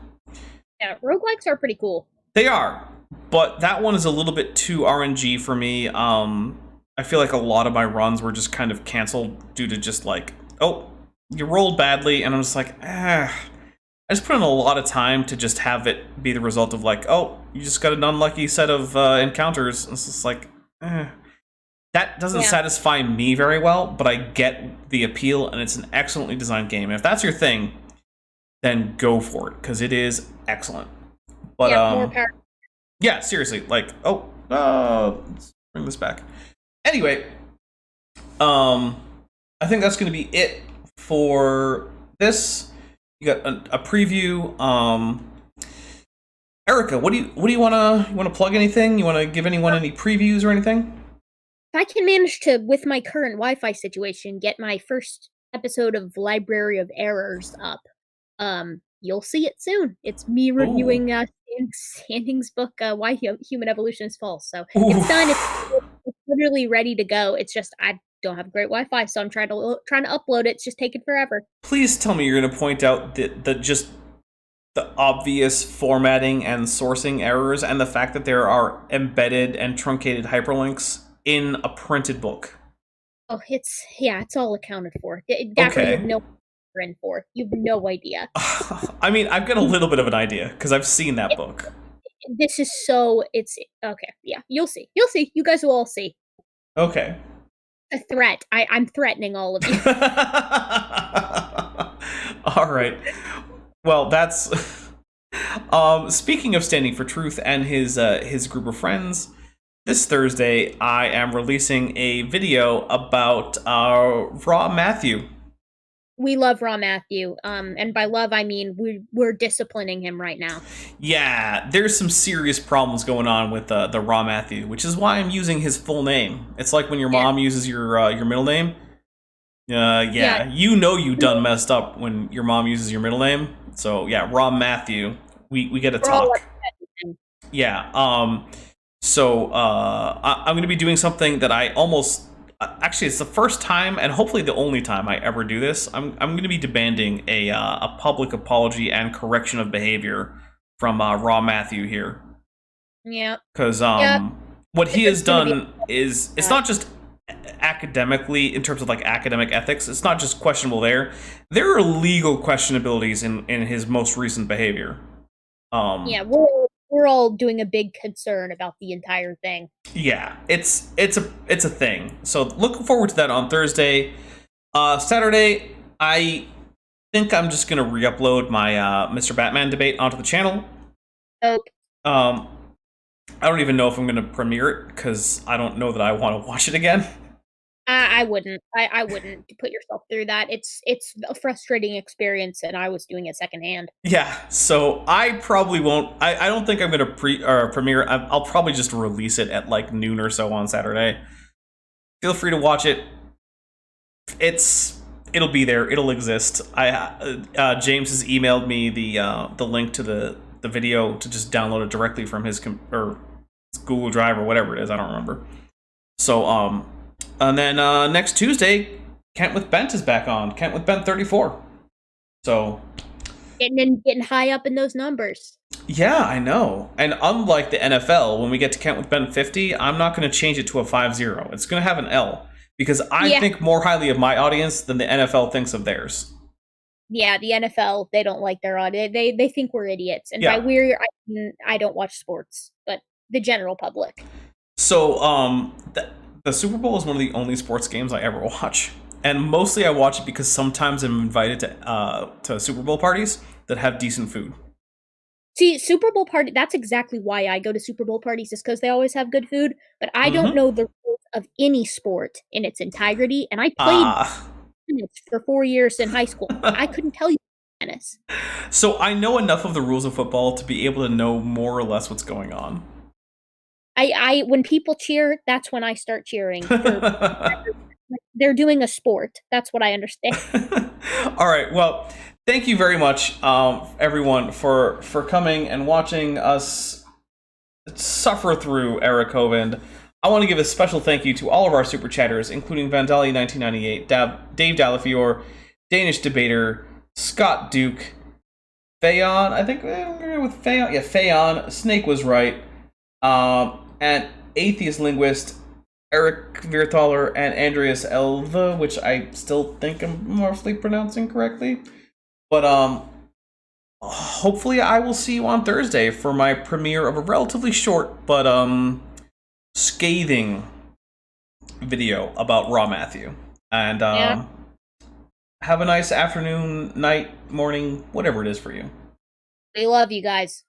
Yeah, roguelikes are pretty cool. They are, but that one is a little bit too RNG for me. I feel like a lot of my runs were just kind of canceled due to just like, oh, you rolled badly, and I'm just like, I just put in a lot of time to just have it be the result of like, oh, you just got an unlucky set of encounters. It's just like, that doesn't satisfy me very well, but I get the appeal, and it's an excellently designed game. And if that's your thing, then go for it, because it is excellent. But more power. yeah, seriously, like, let's bring this back. Anyway, I think that's going to be it for this. You got a preview. Erica, what do you want to plug anything? You want to give anyone any previews or anything? If I can manage to, with my current Wi-Fi situation, get my first episode of Library of Errors up, you'll see it soon. It's me reviewing Standing's book, Why Human Evolution is False. So it's done. It's literally ready to go. It's just I don't have great Wi-Fi, so I'm trying to upload it. It's just taking forever. Please tell me you're going to point out the obvious formatting and sourcing errors, and the fact that there are embedded and truncated hyperlinks in a printed book. Oh, it's all accounted for. Definitely, you have no in for. You have no idea. I mean, I've got a little bit of an idea because I've seen that book. This is so. It's okay. Yeah, you'll see. You'll see. You guys will all see. Okay. A threat. I'm threatening all of you. All right. Well, that's. Speaking of standing for truth and his group of friends, this Thursday I am releasing a video about Raw Matthew. We love Raw Matthew, and by love I mean we're disciplining him right now. Yeah, there's some serious problems going on with the Raw Matthew, which is why I'm using his full name. It's like when your mom uses your middle name. You know you done messed up when your mom uses your middle name. So yeah, Raw Matthew, we get to talk. Yeah. So I'm going to be doing something that I almost. Actually, it's the first time, and hopefully the only time I ever do this. I'm going to be demanding a public apology and correction of behavior from Raw Matthew here. Yeah. Because what he has done is, it's not just academically, in terms of like academic ethics, it's not just questionable there. There are legal questionabilities in his most recent behavior. We're all doing a big concern about the entire thing. Yeah, it's a thing. So looking forward to that on Thursday. Saturday, I think I'm just gonna re-upload my Mr. Batman debate onto the channel. I don't even know if I'm gonna premiere it because I don't know that I want to watch it again. I wouldn't. I wouldn't put yourself through that. It's a frustrating experience, and I was doing it secondhand. Yeah, so I probably won't. I don't think I'm going to premiere. I'll probably just release it at like noon or so on Saturday. Feel free to watch it. It'll be there. It'll exist. James has emailed me the link to the video to just download it directly from his Google Drive or whatever it is. I don't remember. So and then next Tuesday, Kent with Bent is back on. Kent with Bent 34. So getting high up in those numbers. Yeah, I know. And unlike the NFL, when we get to Kent with Bent 50, I'm not going to change it to a 5-0. It's going to have an L because I think more highly of my audience than the NFL thinks of theirs. Yeah, the NFL, they don't like their audience. They think we're idiots. And Yeah. by we're, I don't watch sports, but the general public. So, the Super Bowl is one of the only sports games I ever watch, and mostly I watch it because sometimes I'm invited to Super Bowl parties that have decent food. See, Super Bowl party, that's exactly why I go to Super Bowl parties, is because they always have good food, but I don't know the rules of any sport in its entirety, and I played tennis for 4 years in high school. I couldn't tell you tennis. So I know enough of the rules of football to be able to know more or less what's going on. I when people cheer, that's when I start cheering. They're doing a sport. That's what I understand. All right. Well, thank you very much, everyone, for coming and watching us suffer through Eric Hovind. I want to give a special thank you to all of our super chatters, including Vandali1998, Dave Dalafiore, Danish Debater, Scott Duke, Phaon. I think with Phaon. Yeah, Phaon. Snake was right. And Atheist Linguist, Eric Vierthaler, and Andreas Elva, which I still think I'm mostly pronouncing correctly. But hopefully I will see you on Thursday for my premiere of a relatively short but scathing video about Raw Matthew. And have a nice afternoon, night, morning, whatever it is for you. We love you guys.